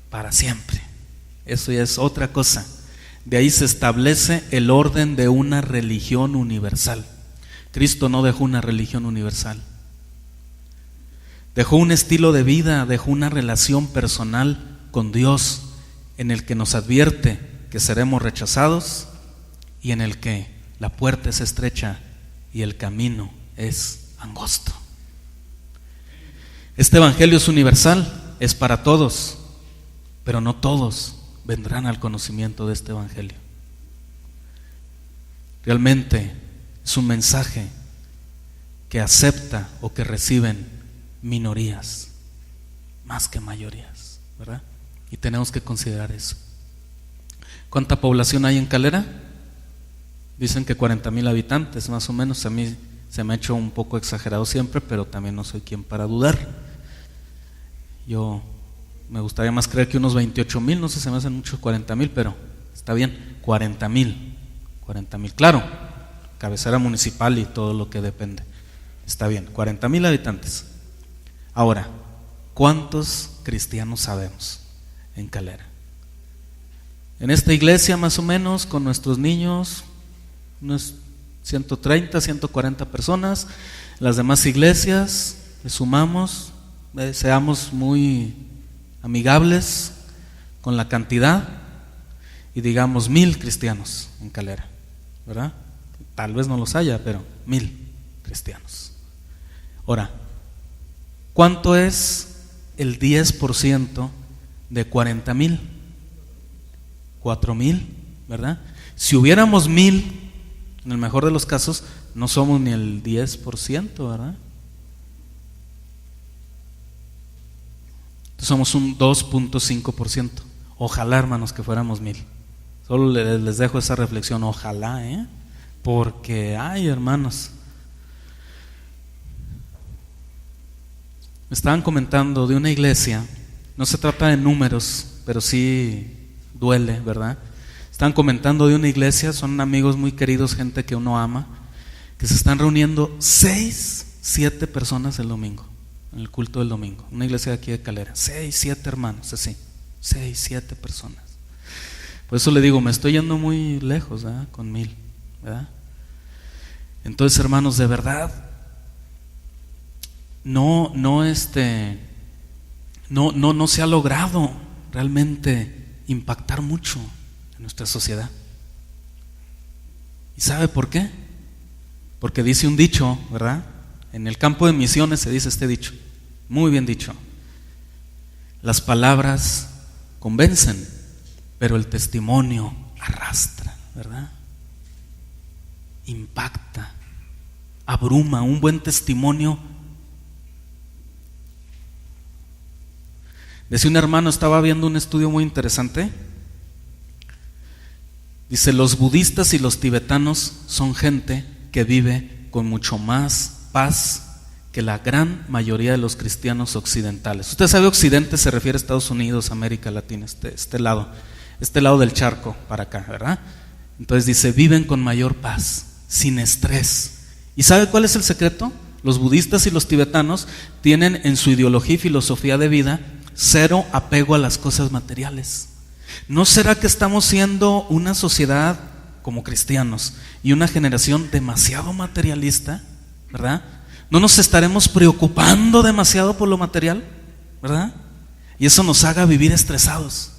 para siempre. Eso ya es otra cosa. De ahí se establece el orden de una religión universal. Cristo no dejó una religión universal. Dejó un estilo de vida, dejó una relación personal con Dios en el que nos advierte que seremos rechazados y en el que la puerta es estrecha y el camino es angosto. Este evangelio es universal, es para todos, pero no todos vendrán al conocimiento de este evangelio. Realmente es un mensaje que acepta o que reciben minorías más que mayorías, ¿verdad? Y tenemos que considerar eso. ¿Cuánta población hay en Calera? Dicen que 40,000 habitantes más o menos. A mí se me ha hecho un poco exagerado siempre, pero también no soy quien para dudar. Yo me gustaría más creer que unos 28,000, no sé, se me hacen muchos 40,000, pero está bien, 40,000, claro, cabecera municipal y todo lo que depende, está bien, 40,000 habitantes. Ahora, ¿cuántos cristianos sabemos en Calera? En esta iglesia más o menos, con nuestros niños, unos 130, 140 personas. Las demás iglesias, le sumamos, seamos muy amigables con la cantidad y digamos 1,000 cristianos en Calera, ¿verdad? Tal vez no los haya, pero 1,000 cristianos. Ahora, ¿cuánto es el 10% de 40,000? 4,000, ¿verdad? Si hubiéramos 1,000, en el mejor de los casos, no somos ni el 10%, ¿verdad? Somos un 2.5%. Ojalá, hermanos, que fuéramos 1,000. Solo les dejo esa reflexión, ojalá, porque, ay, hermanos, me estaban comentando de una iglesia, no se trata de números, pero sí duele, ¿verdad? Están comentando de una iglesia, son amigos muy queridos, gente que uno ama, que se están reuniendo 6, 7 personas el domingo, en el culto del domingo. Una iglesia de aquí de Calera, 6, 7 hermanos, así, 6, 7 personas. Por eso le digo, me estoy yendo muy lejos, ¿verdad? Con 1,000, ¿verdad? Entonces, hermanos, de verdad, no se ha logrado realmente impactar mucho en nuestra sociedad. ¿Y sabe por qué? Porque dice un dicho, ¿verdad? En el campo de misiones se dice este dicho, muy bien dicho: las palabras convencen, pero el testimonio arrastra, ¿verdad? Impacta, abruma. Un buen testimonio. Decía un hermano, estaba viendo un estudio muy interesante. Dice, los budistas y los tibetanos son gente que vive con mucho más paz que la gran mayoría de los cristianos occidentales. Usted sabe, occidente se refiere a Estados Unidos, América Latina, este lado del charco para acá, ¿verdad? Entonces dice, viven con mayor paz, sin estrés. ¿Y sabe cuál es el secreto? Los budistas y los tibetanos tienen en su ideología y filosofía de vida cero apego a las cosas materiales. ¿No será que estamos siendo una sociedad como cristianos y una generación demasiado materialista, ¿verdad? ¿No nos estaremos preocupando demasiado por lo material, ¿verdad? Y eso nos haga vivir estresados.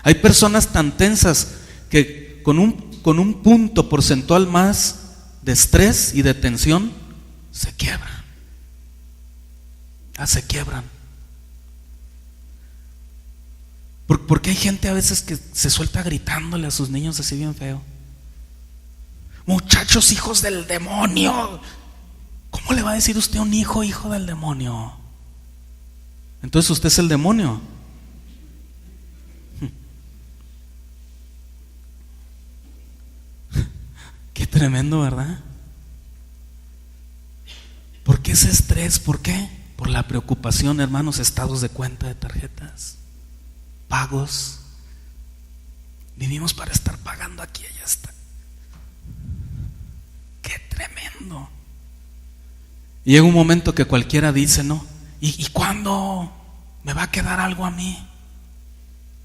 Hay personas tan tensas que con un punto porcentual más de estrés y de tensión se quiebran. Se quiebran. Porque hay gente a veces que se suelta gritándole a sus niños así bien feo. Muchachos, hijos del demonio. ¿Cómo le va a decir usted a un hijo del demonio? Entonces usted es el demonio. Qué tremendo, ¿verdad? ¿Por qué ese estrés? ¿Por qué? Por la preocupación, hermanos, estados de cuenta de tarjetas, pagos. Vivimos para estar pagando aquí y allá está. Qué tremendo. Y llega un momento que cualquiera dice, ¿no? ¿Y cuándo me va a quedar algo a mí?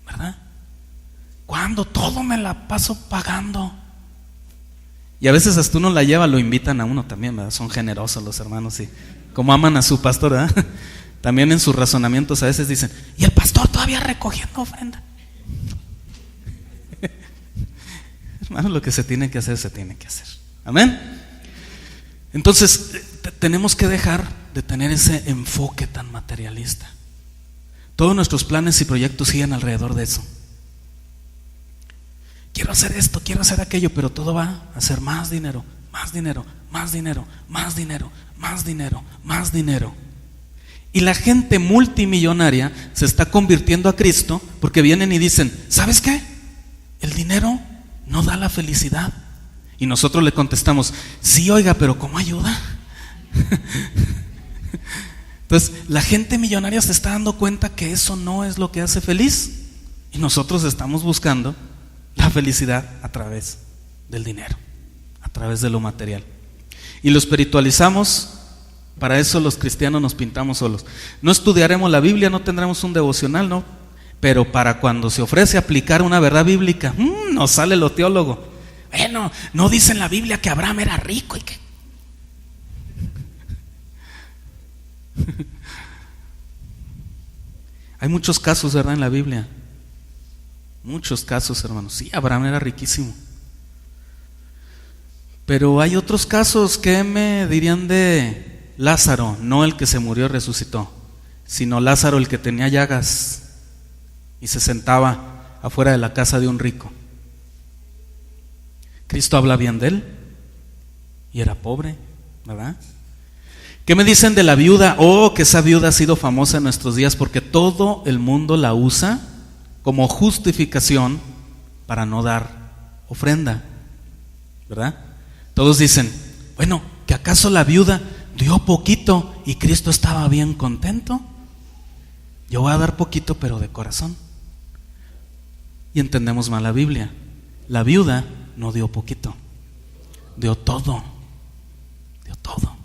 ¿Verdad? ¿Cuándo? Todo me la paso pagando. Y a veces hasta uno la lleva, lo invitan a uno también, ¿verdad? Son generosos los hermanos, y como aman a su pastor, ¿verdad? También en sus razonamientos a veces dicen, ¿y el pastor todavía recogiendo ofrenda? Hermanos, lo que se tiene que hacer, se tiene que hacer. Amén. Entonces, tenemos que dejar de tener ese enfoque tan materialista. Todos nuestros planes y proyectos siguen alrededor de eso. Quiero hacer esto, quiero hacer aquello, pero todo va a ser más dinero, más dinero, más dinero, más dinero, más dinero, más dinero. Y la gente multimillonaria se está convirtiendo a Cristo porque vienen y dicen, ¿sabes qué? El dinero no da la felicidad. Y nosotros le contestamos, sí, oiga, pero ¿cómo ayuda? Entonces, la gente millonaria se está dando cuenta que eso no es lo que hace feliz. Y nosotros estamos buscando la felicidad a través del dinero, a través de lo material. Y lo espiritualizamos. Para eso los cristianos nos pintamos solos. No estudiaremos la Biblia, no tendremos un devocional, ¿no? Pero para cuando se ofrece aplicar una verdad bíblica, nos sale lo teólogo. Bueno, no dice en la Biblia que Abraham era rico y que... Hay muchos casos, ¿verdad?, en la Biblia. Muchos casos, hermanos. Sí, Abraham era riquísimo. Pero hay otros casos. ¿Qué me dirían de Lázaro? No el que se murió y resucitó, sino Lázaro, el que tenía llagas y se sentaba afuera de la casa de un rico. Cristo habla bien de él y era pobre, ¿verdad? ¿Qué me dicen de la viuda? Oh, que esa viuda ha sido famosa en nuestros días porque todo el mundo la usa como justificación para no dar ofrenda, ¿verdad? Todos dicen, bueno, ¿que acaso la viuda dio poquito y Cristo estaba bien contento? Yo voy a dar poquito, pero de corazón. Y entendemos mal la Biblia. La viuda no dio poquito, dio todo, dio todo,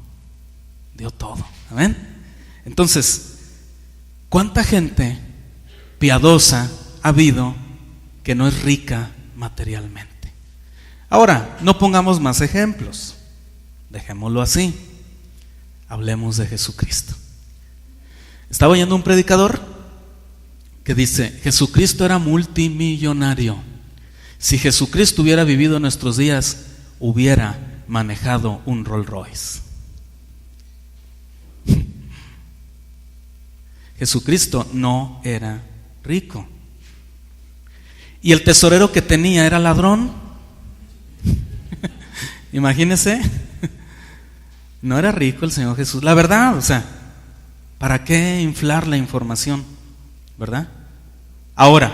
dio todo. ¿Amén? Entonces, ¿cuánta gente piadosa ha habido que no es rica materialmente? Ahora, no pongamos más ejemplos, dejémoslo así, hablemos de Jesucristo. Estaba oyendo un predicador que dice, Jesucristo era multimillonario. Si Jesucristo hubiera vivido en nuestros días, hubiera manejado un Rolls Royce. Jesucristo no era rico. Y el tesorero que tenía era ladrón. Imagínense. No era rico el Señor Jesús. La verdad, o sea, ¿para qué inflar la información? ¿Verdad? Ahora,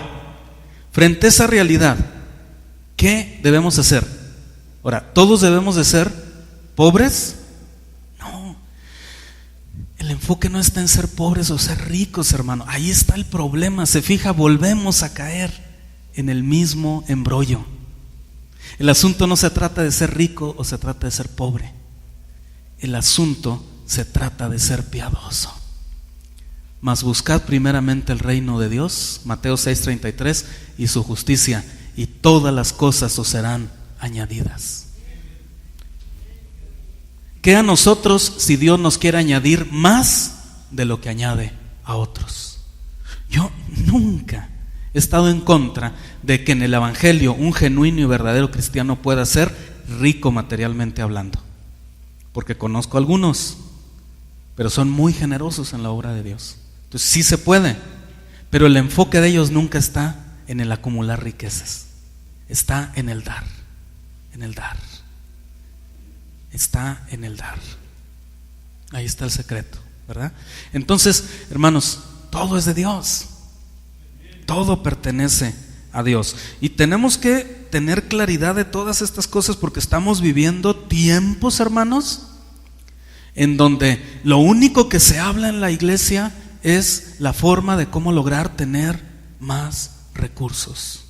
frente a esa realidad, ¿qué debemos hacer? Ahora, ¿todos debemos de ser pobres? No. El enfoque no está en ser pobres o ser ricos, hermano. Ahí está el problema. Se fija, volvemos a caer en el mismo embrollo. El asunto no se trata de ser rico o se trata de ser pobre. El asunto se trata de ser piadoso. Mas buscad primeramente el reino de Dios, Mateo 6:33, y su justicia, y todas las cosas os serán añadidas. ¿Qué a nosotros si Dios nos quiere añadir más de lo que añade a otros? Yo nunca he estado en contra de que en el evangelio un genuino y verdadero cristiano pueda ser rico materialmente hablando, porque conozco algunos, pero son muy generosos en la obra de Dios. Entonces sí se puede, pero el enfoque de ellos nunca está en el acumular riquezas, está en el dar, en el dar, está en el dar. Ahí está el secreto, ¿verdad? Entonces, hermanos, todo es de Dios. Todo pertenece a Dios. Y tenemos que tener claridad de todas estas cosas porque estamos viviendo tiempos, hermanos, en donde lo único que se habla en la iglesia es la forma de cómo lograr tener más recursos.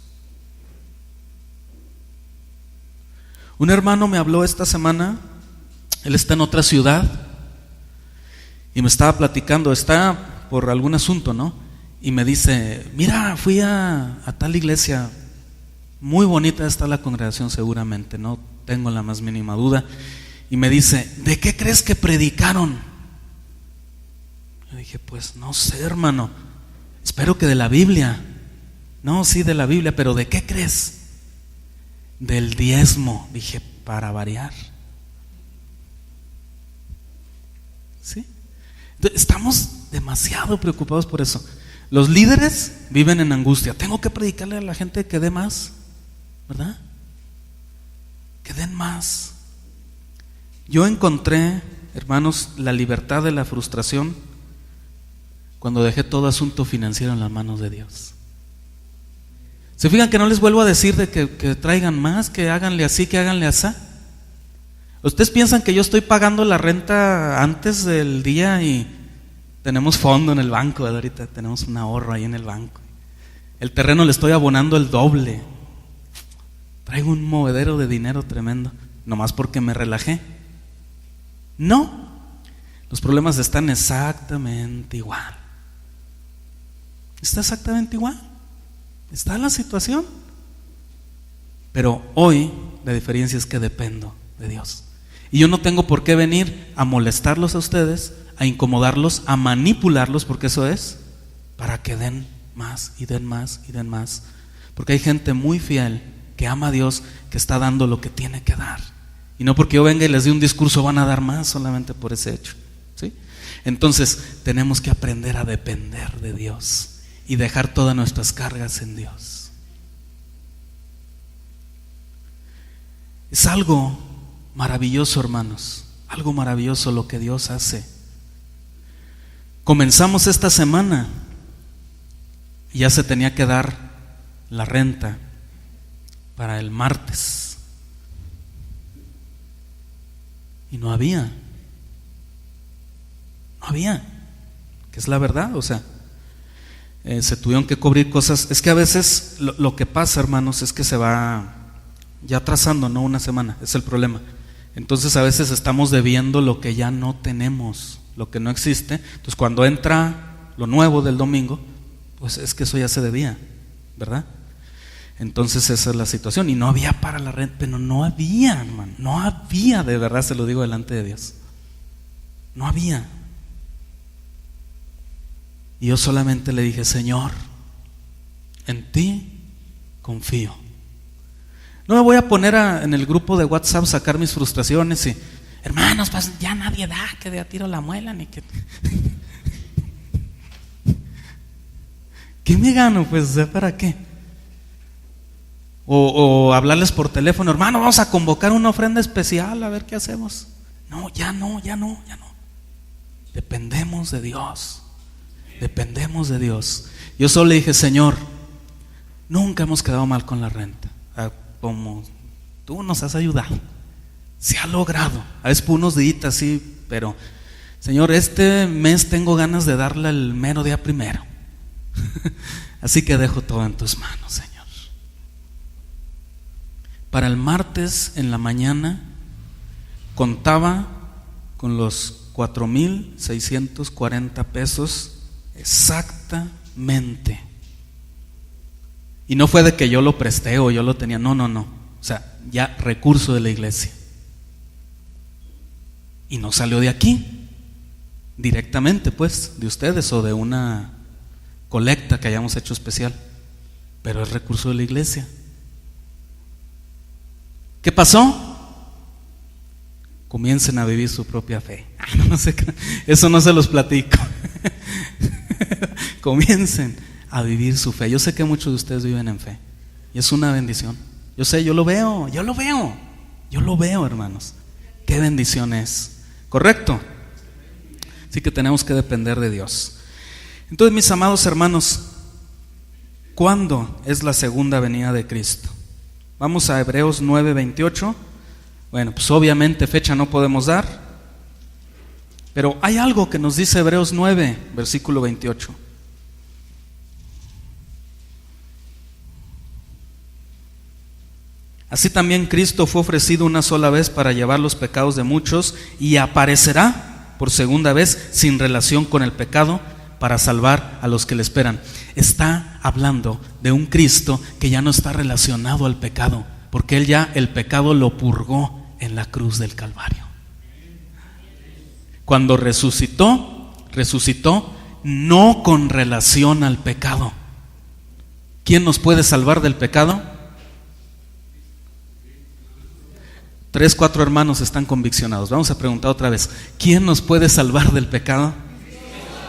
Un hermano me habló esta semana, él está en otra ciudad y me estaba platicando, está por algún asunto, ¿no? Y me dice, mira, fui a tal iglesia, muy bonita está la congregación seguramente, no tengo la más mínima duda. Y me dice, ¿de qué crees que predicaron? Yo dije, pues no sé, hermano, espero que de la Biblia. No, sí, de la Biblia, pero ¿de qué crees? Del diezmo. Dije, para variar. ¿Sí? Entonces, estamos demasiado preocupados por eso. Los líderes viven en angustia. Tengo que predicarle a la gente que dé más, ¿verdad? Que den más. Yo encontré, hermanos, la libertad de la frustración cuando dejé todo asunto financiero en las manos de Dios. ¿Se fijan que no les vuelvo a decir de que traigan más, que háganle así, que háganle así? ¿Ustedes piensan que yo estoy pagando la renta antes del día y tenemos fondo en el banco? Ahorita tenemos un ahorro ahí en el banco. El terreno le estoy abonando el doble. Traigo un movedero de dinero tremendo, nomás porque me relajé. No, los problemas están exactamente igual. Está exactamente igual. Está la situación. Pero hoy la diferencia es que dependo de Dios. Y yo no tengo por qué venir a molestarlos a ustedes, a incomodarlos, a manipularlos, porque eso es para que den más y den más y den más. Porque hay gente muy fiel que ama a Dios, que está dando lo que tiene que dar. Y no porque yo venga y les dé un discurso van a dar más solamente por ese hecho, ¿sí? Entonces tenemos que aprender a depender de Dios y dejar todas nuestras cargas en Dios. Es algo maravilloso, hermanos, algo maravilloso lo que Dios hace. Comenzamos esta semana y ya se tenía que dar la renta para el martes. Y no había, que es la verdad, o sea, se tuvieron que cubrir cosas. Es que a veces lo que pasa, hermanos, es que se va ya atrasando, no una semana, es el problema. Entonces a veces estamos debiendo lo que ya no tenemos, lo que no existe. Entonces cuando entra lo nuevo del domingo, pues es que eso ya se debía, ¿verdad? Entonces esa es la situación. Y no había para la renta, pero no había, hermano, no había, de verdad se lo digo delante de Dios. No había. Y yo solamente le dije, Señor, en ti confío. No me voy a poner en el grupo de WhatsApp sacar mis frustraciones y, hermanos, pues ya nadie da, que de a tiro la muela, ni que... ¿Qué me gano? Pues, ¿para qué? O hablarles por teléfono, hermano, vamos a convocar una ofrenda especial, a ver qué hacemos. No. Dependemos de Dios. Dependemos de Dios. Yo solo le dije, Señor, nunca hemos quedado mal con la renta. Como tú nos has ayudado, se ha logrado. A veces por unos días sí, pero Señor, este mes tengo ganas de darle el mero día primero. Así que dejo todo en tus manos, Señor. Para el martes en la mañana contaba con los 4,640 pesos exactamente. Y no fue de que yo lo presté o yo lo tenía, no. O sea, ya recurso de la iglesia. Y no salió de aquí, directamente pues, de ustedes o de una colecta que hayamos hecho especial, pero es recurso de la iglesia. ¿Qué pasó? Comiencen a vivir su propia fe. No sé, eso no se los platico. Comiencen a vivir su fe. Yo sé que muchos de ustedes viven en fe y es una bendición. Yo sé, yo lo veo, hermanos. Qué bendición es. ¿Correcto? Así que tenemos que depender de Dios. Entonces, mis amados hermanos, ¿cuándo es la segunda venida de Cristo? Vamos a Hebreos 9:28. Bueno, pues obviamente fecha no podemos dar, pero hay algo que nos dice Hebreos 9, versículo 28. Así también Cristo fue ofrecido una sola vez para llevar los pecados de muchos y aparecerá por segunda vez sin relación con el pecado para salvar a los que le esperan. Está hablando de un Cristo que ya no está relacionado al pecado, porque Él ya el pecado lo purgó en la cruz del Calvario. Cuando resucitó no con relación al pecado. ¿Quién nos puede salvar del pecado? 3, 4 hermanos están conviccionados. Vamos a preguntar otra vez. ¿Quién nos puede salvar del pecado?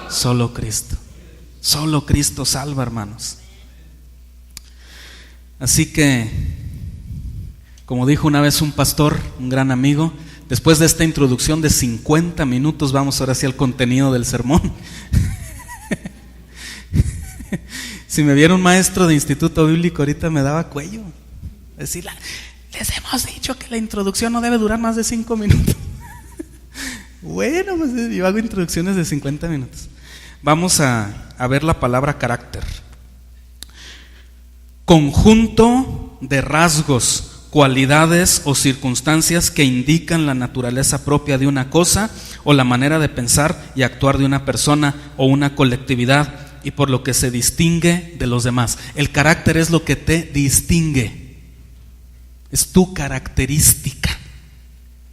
Solo Cristo. Solo Cristo salva, hermanos. Así que, como dijo una vez un pastor, un gran amigo, después de esta introducción de 50 minutos, vamos ahora sí al contenido del sermón. Si me viera un maestro de instituto bíblico ahorita me daba cuello. Decirle, les hemos dicho que la introducción no debe durar más de 5 minutos. Bueno, pues yo hago introducciones de 50 minutos. Vamos a ver la palabra carácter. Conjunto de rasgos, cualidades o circunstancias que indican la naturaleza propia de una cosa o la manera de pensar y actuar de una persona o una colectividad, y por lo que se distingue de los demás. El carácter es lo que te distingue. Es tu característica.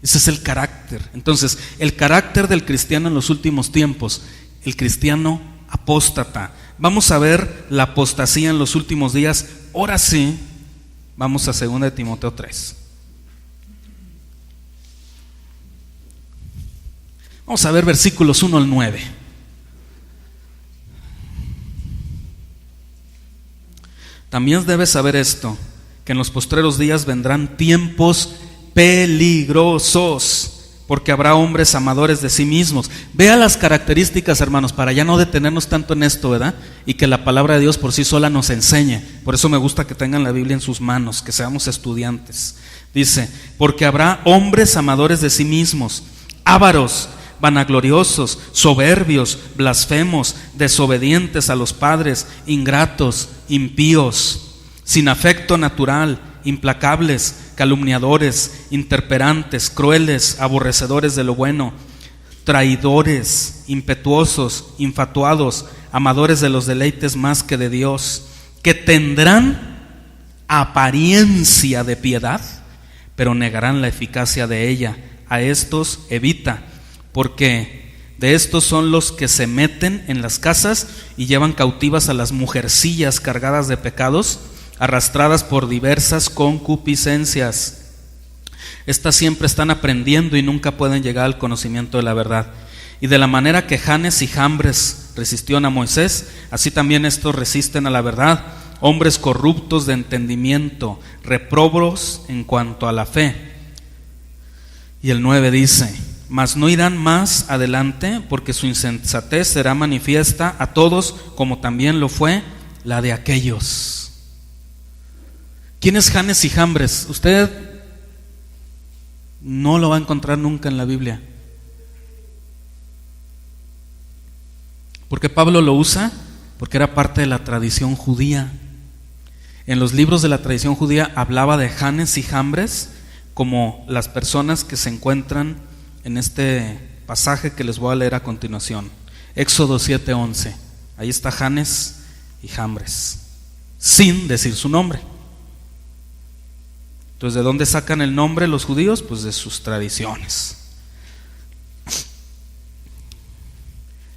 Ese es el carácter. Entonces, el carácter del cristiano en los últimos tiempos, el cristiano apóstata. Vamos a ver la apostasía en los últimos días. Ahora sí, vamos a 2 de Timoteo 3. Vamos a ver versículos 1 al 9. También debes saber esto, que en los postreros días vendrán tiempos peligrosos, porque habrá hombres amadores de sí mismos. Vea las características, hermanos, para ya no detenernos tanto en esto, ¿verdad? Y que la palabra de Dios por sí sola nos enseñe. Por eso me gusta que tengan la Biblia en sus manos, que seamos estudiantes. Dice, porque habrá hombres amadores de sí mismos, ávaros, vanagloriosos, soberbios, blasfemos, desobedientes a los padres, ingratos, impíos, sin afecto natural, implacables, calumniadores, interperantes, crueles, aborrecedores de lo bueno, traidores, impetuosos, infatuados, amadores de los deleites más que de Dios, que tendrán apariencia de piedad, pero negarán la eficacia de ella. A estos evita, porque de estos son los que se meten en las casas y llevan cautivas a las mujercillas cargadas de pecados, arrastradas por diversas concupiscencias. Estas siempre están aprendiendo y nunca pueden llegar al conocimiento de la verdad. Y de la manera que Janes y Jambres resistieron a Moisés, así también estos resisten a la verdad, hombres corruptos de entendimiento, reprobos en cuanto a la fe. Y el 9 dice, mas no irán más adelante, porque su insensatez será manifiesta a todos, como también lo fue la de aquellos. ¿Quién es Janes y Jambres? Usted no lo va a encontrar nunca en la Biblia. ¿Por qué Pablo lo usa? Porque era parte de la tradición judía. En los libros de la tradición judía hablaba de Janes y Jambres como las personas que se encuentran en este pasaje que les voy a leer a continuación. Éxodo 7:11. Ahí está Janes y Jambres, sin decir su nombre. Entonces, ¿de dónde sacan el nombre los judíos? Pues de sus tradiciones.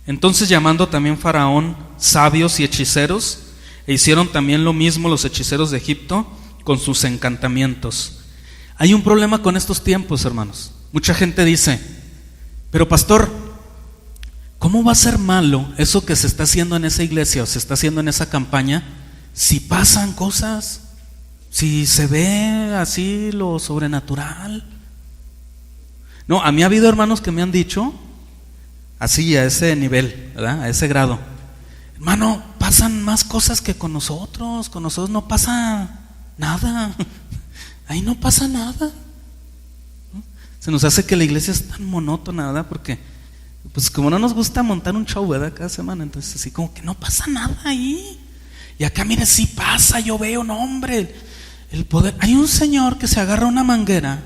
Entonces, llamando también Faraón sabios y hechiceros, e hicieron también lo mismo los hechiceros de Egipto con sus encantamientos. Hay un problema con estos tiempos, hermanos. Mucha gente dice, pero pastor, ¿cómo va a ser malo eso que se está haciendo en esa iglesia o se está haciendo en esa campaña si pasan cosas? Si se ve así lo sobrenatural. No, a mí ha habido hermanos que me han dicho, así a ese nivel, ¿verdad? A ese grado. Hermano, pasan más cosas que con nosotros no pasa nada, ahí no pasa nada. Se nos hace que la iglesia es tan monótona, ¿verdad? Porque pues como no nos gusta montar un show, ¿verdad? Cada semana, entonces así como que no pasa nada ahí. Y acá mire, sí pasa, yo veo, no hombre, el poder. Hay un señor que se agarra una manguera.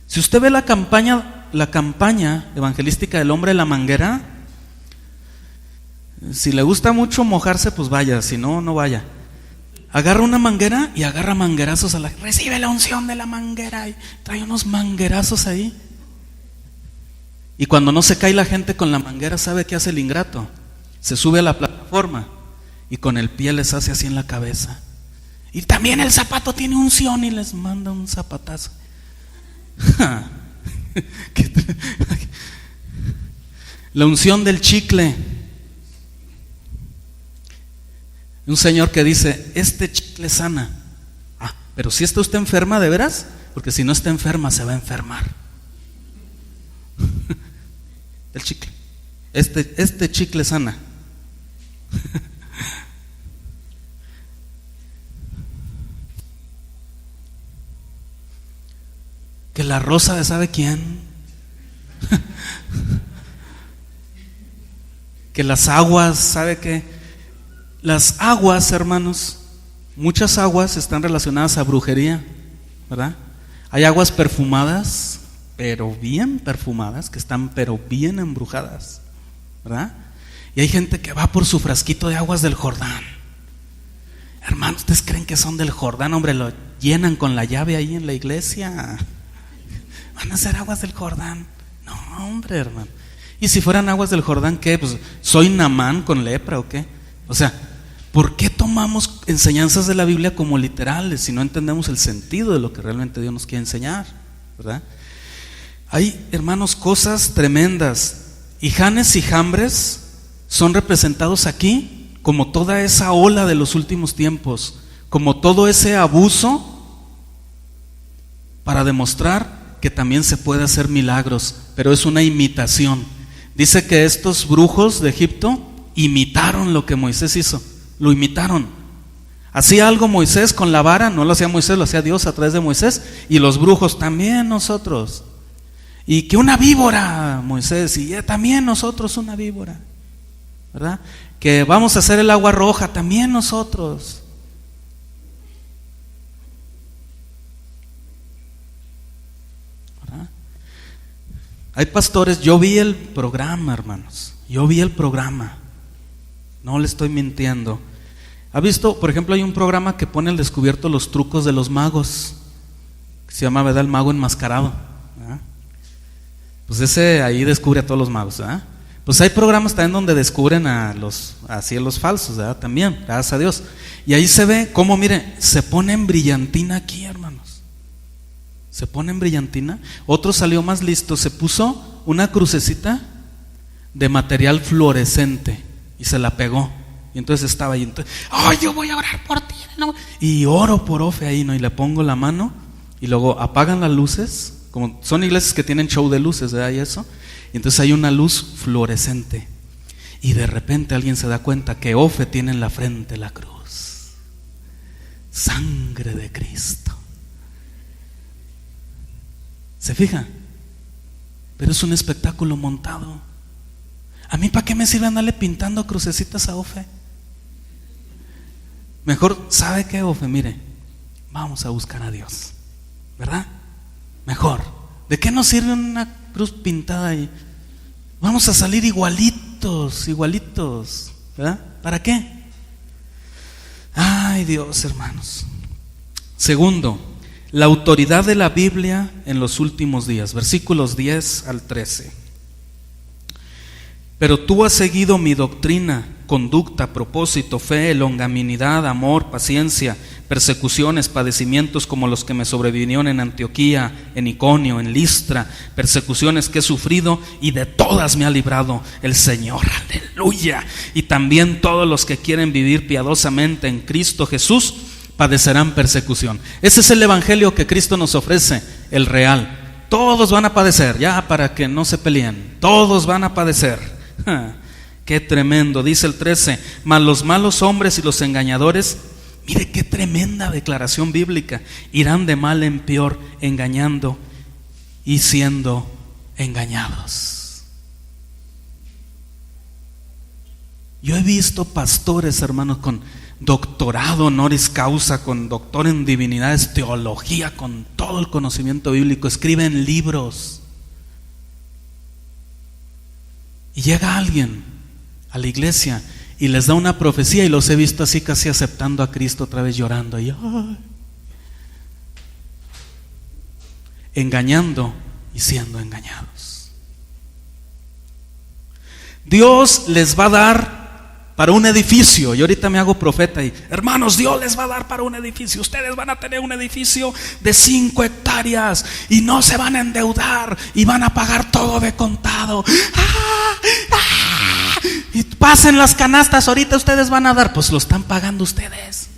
Si usted ve la campaña evangelística del hombre de la manguera, si le gusta mucho mojarse, pues vaya, si no, no vaya. Agarra una manguera y agarra manguerazos recibe la unción de la manguera y trae unos manguerazos ahí. Y cuando no se cae la gente con la manguera, ¿sabe qué hace el ingrato? Se sube a la plataforma y con el pie les hace así en la cabeza. Y también el zapato tiene unción y les manda un zapatazo. La unción del chicle. Un señor que dice, este chicle sana. Pero si está usted enferma, ¿de veras? Porque si no está enferma, se va a enfermar. El chicle. Este chicle sana. Que la rosa de ¿sabe quién? Que las aguas, ¿sabe qué? Las aguas, hermanos, muchas aguas están relacionadas a brujería, ¿verdad? Hay aguas perfumadas, pero bien perfumadas, que están pero bien embrujadas, ¿verdad? Y hay gente que va por su frasquito de aguas del Jordán. Hermanos, ¿ustedes creen que son del Jordán? Hombre, lo llenan con la llave ahí en la iglesia. Van a ser aguas del Jordán. No, hombre, hermano. Y si fueran aguas del Jordán, ¿qué? Pues soy Naamán con lepra o qué. O sea, ¿por qué tomamos enseñanzas de la Biblia como literales si no entendemos el sentido de lo que realmente Dios nos quiere enseñar? ¿Verdad? Hay, hermanos, cosas tremendas. Y Janes y Jambres son representados aquí como toda esa ola de los últimos tiempos, como todo ese abuso para demostrar que también se puede hacer milagros, pero es una imitación. Dice que estos brujos de Egipto imitaron lo que Moisés hizo, lo imitaron. Hacía algo Moisés con la vara, no lo hacía Moisés, lo hacía Dios a través de Moisés, y los brujos también nosotros. Y que una víbora, Moisés, y también nosotros una víbora, ¿verdad? Que vamos a hacer el agua roja, también nosotros. Hay pastores, yo vi el programa, hermanos, yo vi el programa, no le estoy mintiendo. ¿Ha visto? Por ejemplo, hay un programa que pone al descubierto los trucos de los magos, que se llama, ¿verdad?, El Mago Enmascarado, ¿verdad? Pues ese ahí descubre a todos los magos, ¿verdad? Pues hay programas también donde descubren a los falsos, ¿verdad? También, gracias a Dios. Y ahí se ve cómo, mire, se pone en brillantina aquí, hermanos. Se pone en brillantina. Otro salió más listo, se puso una crucecita de material fluorescente y se la pegó. Y entonces estaba ahí, entonces, ¡ay, yo voy a orar por ti! No. Y oro por Ofe ahí, ¿no? Y le pongo la mano y luego apagan las luces, como son iglesias que tienen show de luces, ¿verdad? Y eso. Y entonces hay una luz fluorescente. Y de repente alguien se da cuenta que Ofe tiene en la frente la cruz. Sangre de Cristo. ¿Se fija? Pero es un espectáculo montado. ¿A mí para qué me sirve andarle pintando crucecitas a Ofe? Mejor, ¿sabe qué, Ofe? Mire, vamos a buscar a Dios, ¿verdad? Mejor. ¿De qué nos sirve una cruz pintada ahí? Vamos a salir igualitos, ¿verdad? ¿Para qué? Ay, Dios, hermanos. Segundo, la autoridad de la Biblia en los últimos días, versículos 10 al 13. Pero tú has seguido mi doctrina, conducta, propósito, fe, longanimidad, amor, paciencia, persecuciones, padecimientos como los que me sobrevinieron en Antioquía, en Iconio, en Listra, persecuciones que he sufrido y de todas me ha librado el Señor, aleluya. Y también todos los que quieren vivir piadosamente en Cristo Jesús padecerán persecución. Ese es el evangelio que Cristo nos ofrece, el real. todos van a padecer, ya para que no se peleen, todos van a padecer. Qué tremendo, dice el 13, mas los malos hombres y los engañadores, mire qué tremenda declaración bíblica, irán de mal en peor, engañando y siendo engañados. Yo he visto pastores, hermanos, con doctorado honoris causa, con doctor en divinidades, teología, con todo el conocimiento bíblico, escriben libros. Y llega alguien a la iglesia y les da una profecía y los he visto así casi aceptando a Cristo otra vez, llorando y engañando y siendo engañados. Dios les va a dar para un edificio. Yo ahorita me hago profeta y hermanos, Dios les va a dar para un edificio. Ustedes van a tener un edificio de 5 hectáreas y no se van a endeudar y van a pagar todo de contado. Y pasen las canastas, ahorita ustedes van a dar. Pues lo están pagando ustedes.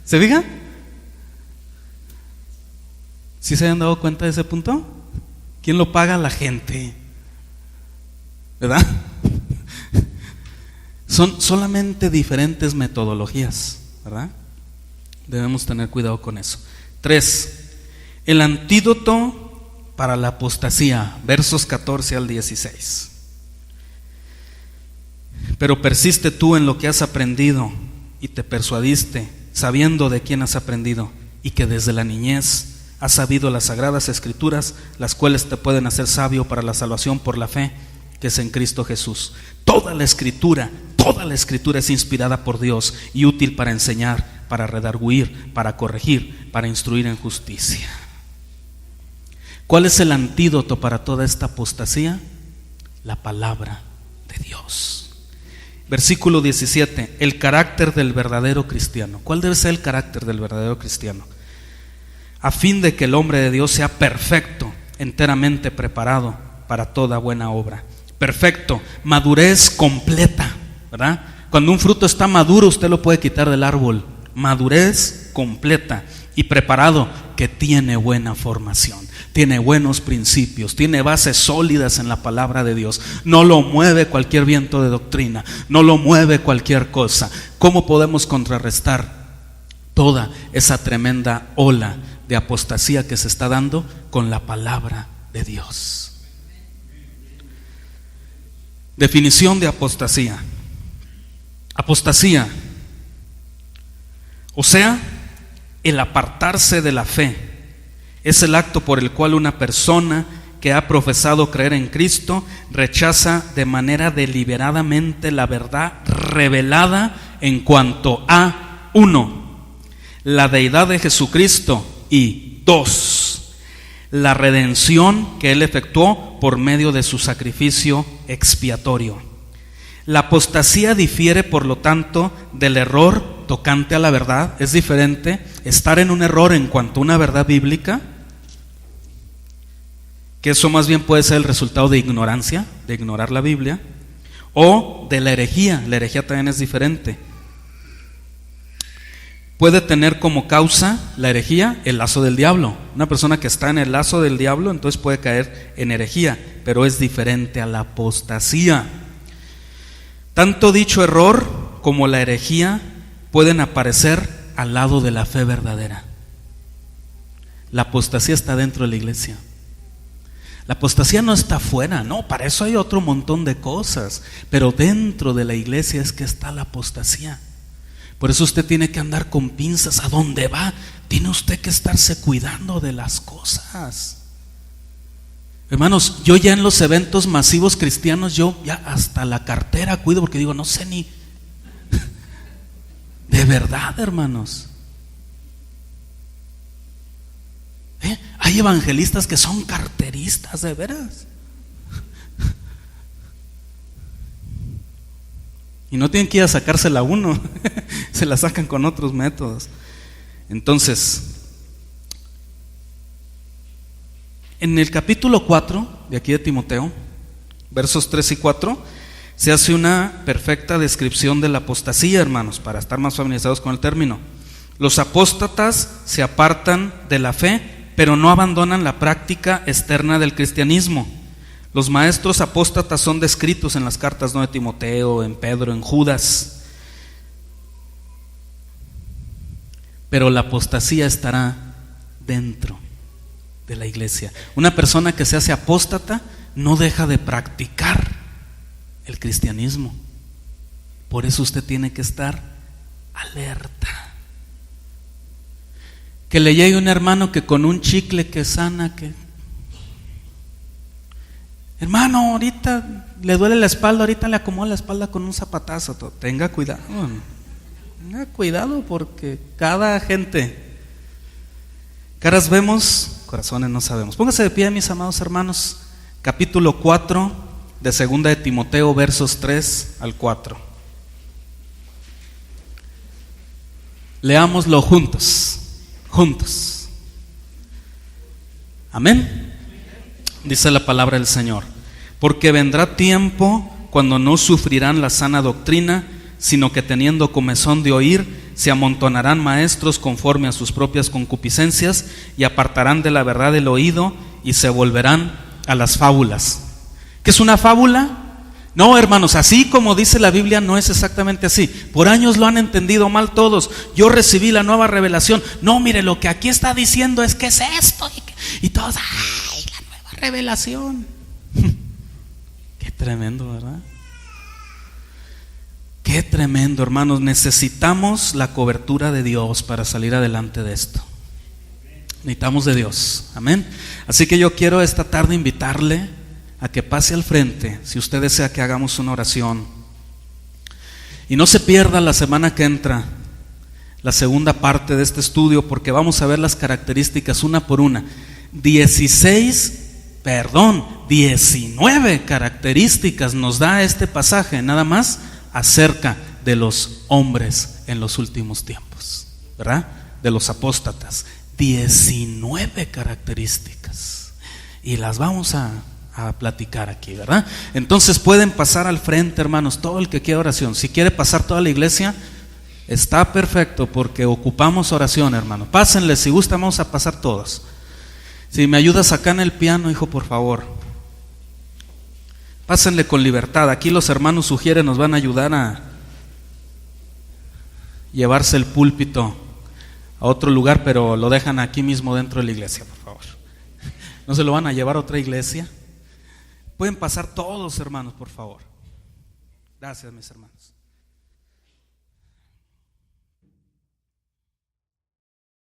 ¿Se fijan? ¿Sí se han dado cuenta de ese punto? ¿Quién lo paga? La gente, ¿verdad? Son solamente diferentes metodologías, ¿verdad? Debemos tener cuidado con eso. 3. El antídoto para la apostasía, versos 14 al 16. Pero persiste tú en lo que has aprendido y te persuadiste, sabiendo de quién has aprendido y que desde la niñez has sabido las sagradas escrituras, las cuales te pueden hacer sabio para la salvación por la fe que es en Cristo Jesús. Toda la escritura es inspirada por Dios y útil para enseñar, para redarguir, para corregir, para instruir en justicia. ¿Cuál es el antídoto para toda esta apostasía? La palabra de Dios. Versículo 17, el carácter del verdadero cristiano. ¿Cuál debe ser el carácter del verdadero cristiano? A fin de que el hombre de Dios sea perfecto, enteramente preparado para toda buena obra. Perfecto, madurez completa, ¿verdad? Cuando un fruto está maduro, usted lo puede quitar del árbol. Madurez completa y preparado, que tiene buena formación, tiene buenos principios, tiene bases sólidas en la palabra de Dios. No lo mueve cualquier viento de doctrina, no lo mueve cualquier cosa. ¿Cómo podemos contrarrestar toda esa tremenda ola de apostasía que se está dando? Con la palabra de Dios. Definición de apostasía. Apostasía, o sea, el apartarse de la fe, es el acto por el cual una persona que ha profesado creer en Cristo rechaza de manera deliberadamente la verdad revelada en cuanto a 1. La deidad de Jesucristo y 2. La redención que Él efectuó por medio de su sacrificio expiatorio. La apostasía difiere, por lo tanto, del error tocante a la verdad. Es diferente estar en un error en cuanto a una verdad bíblica, que eso más bien puede ser el resultado de ignorancia, de ignorar la Biblia, o de la herejía. La herejía también es diferente. Puede tener como causa la herejía el lazo del diablo. Una persona que está en el lazo del diablo entonces puede caer en herejía, pero es diferente a la apostasía. Tanto dicho error como la herejía pueden aparecer al lado de la fe verdadera. La apostasía está dentro de la iglesia. La apostasía no está afuera, no, para eso hay otro montón de cosas, pero dentro de la iglesia es que está la apostasía. Por eso usted tiene que andar con pinzas a donde va. Tiene usted que estarse cuidando de las cosas. Hermanos, yo ya en los eventos masivos cristianos, yo ya hasta la cartera cuido, porque digo, no sé ni. De verdad, hermanos. Hay evangelistas que son carteristas, de veras. Y no tienen que ir a sacársela uno, se la sacan con otros métodos. Entonces, en el capítulo 4 de aquí de Timoteo, versos 3 y 4, se hace una perfecta descripción de la apostasía, hermanos, para estar más familiarizados con el término. Los apóstatas se apartan de la fe pero no abandonan la práctica externa del cristianismo. Los maestros apóstatas son descritos en las cartas, ¿no?, de Timoteo, en Pedro, en Judas. Pero la apostasía estará dentro de la iglesia. Una persona que se hace apóstata no deja de practicar el cristianismo. Por eso usted tiene que estar alerta. Que le llegue un hermano que con un chicle que sana, que hermano, ahorita le duele la espalda, ahorita le acomodo la espalda con un zapatazo. Tenga cuidado, porque cada gente, caras vemos, corazones no sabemos. Póngase de pie, mis amados hermanos. Capítulo 4 de 2 de Timoteo, versos 3 al 4. Leámoslo juntos. Amén. Dice la palabra del Señor: porque vendrá tiempo cuando no sufrirán la sana doctrina, sino que teniendo comezón de oír, se amontonarán maestros conforme a sus propias concupiscencias, y apartarán de la verdad el oído, y se volverán a las fábulas. ¿Qué es una fábula? No, hermanos, así como dice la Biblia, no es exactamente así. Por años lo han entendido mal todos. Yo recibí la nueva revelación. No, mire, lo que aquí está diciendo es que es esto. Y todos, ¡ay, la nueva revelación! Qué tremendo, ¿verdad? Qué tremendo, hermanos. Necesitamos la cobertura de Dios para salir adelante de esto. Necesitamos de Dios, amén. Así que yo quiero esta tarde invitarle a que pase al frente, si usted desea que hagamos una oración. Y no se pierda la semana que entra la segunda parte de este estudio, porque vamos a ver las características una por una. 19 características nos da este pasaje, nada más, acerca de los hombres en los últimos tiempos, ¿verdad? De los apóstatas. 19 características. Y las vamos a platicar aquí, ¿verdad? Entonces pueden pasar al frente, hermanos, todo el que quiera oración. Si quiere pasar toda la iglesia, está perfecto, porque ocupamos oración, hermano. Pásenle, si gustan, vamos a pasar todos. Si me ayudas acá en el piano, hijo, por favor. Pásenle con libertad. Aquí los hermanos sugieren, nos van a ayudar a llevarse el púlpito a otro lugar, pero lo dejan aquí mismo dentro de la iglesia, por favor. No se lo van a llevar a otra iglesia. Pueden pasar todos, hermanos, por favor. Gracias, mis hermanos.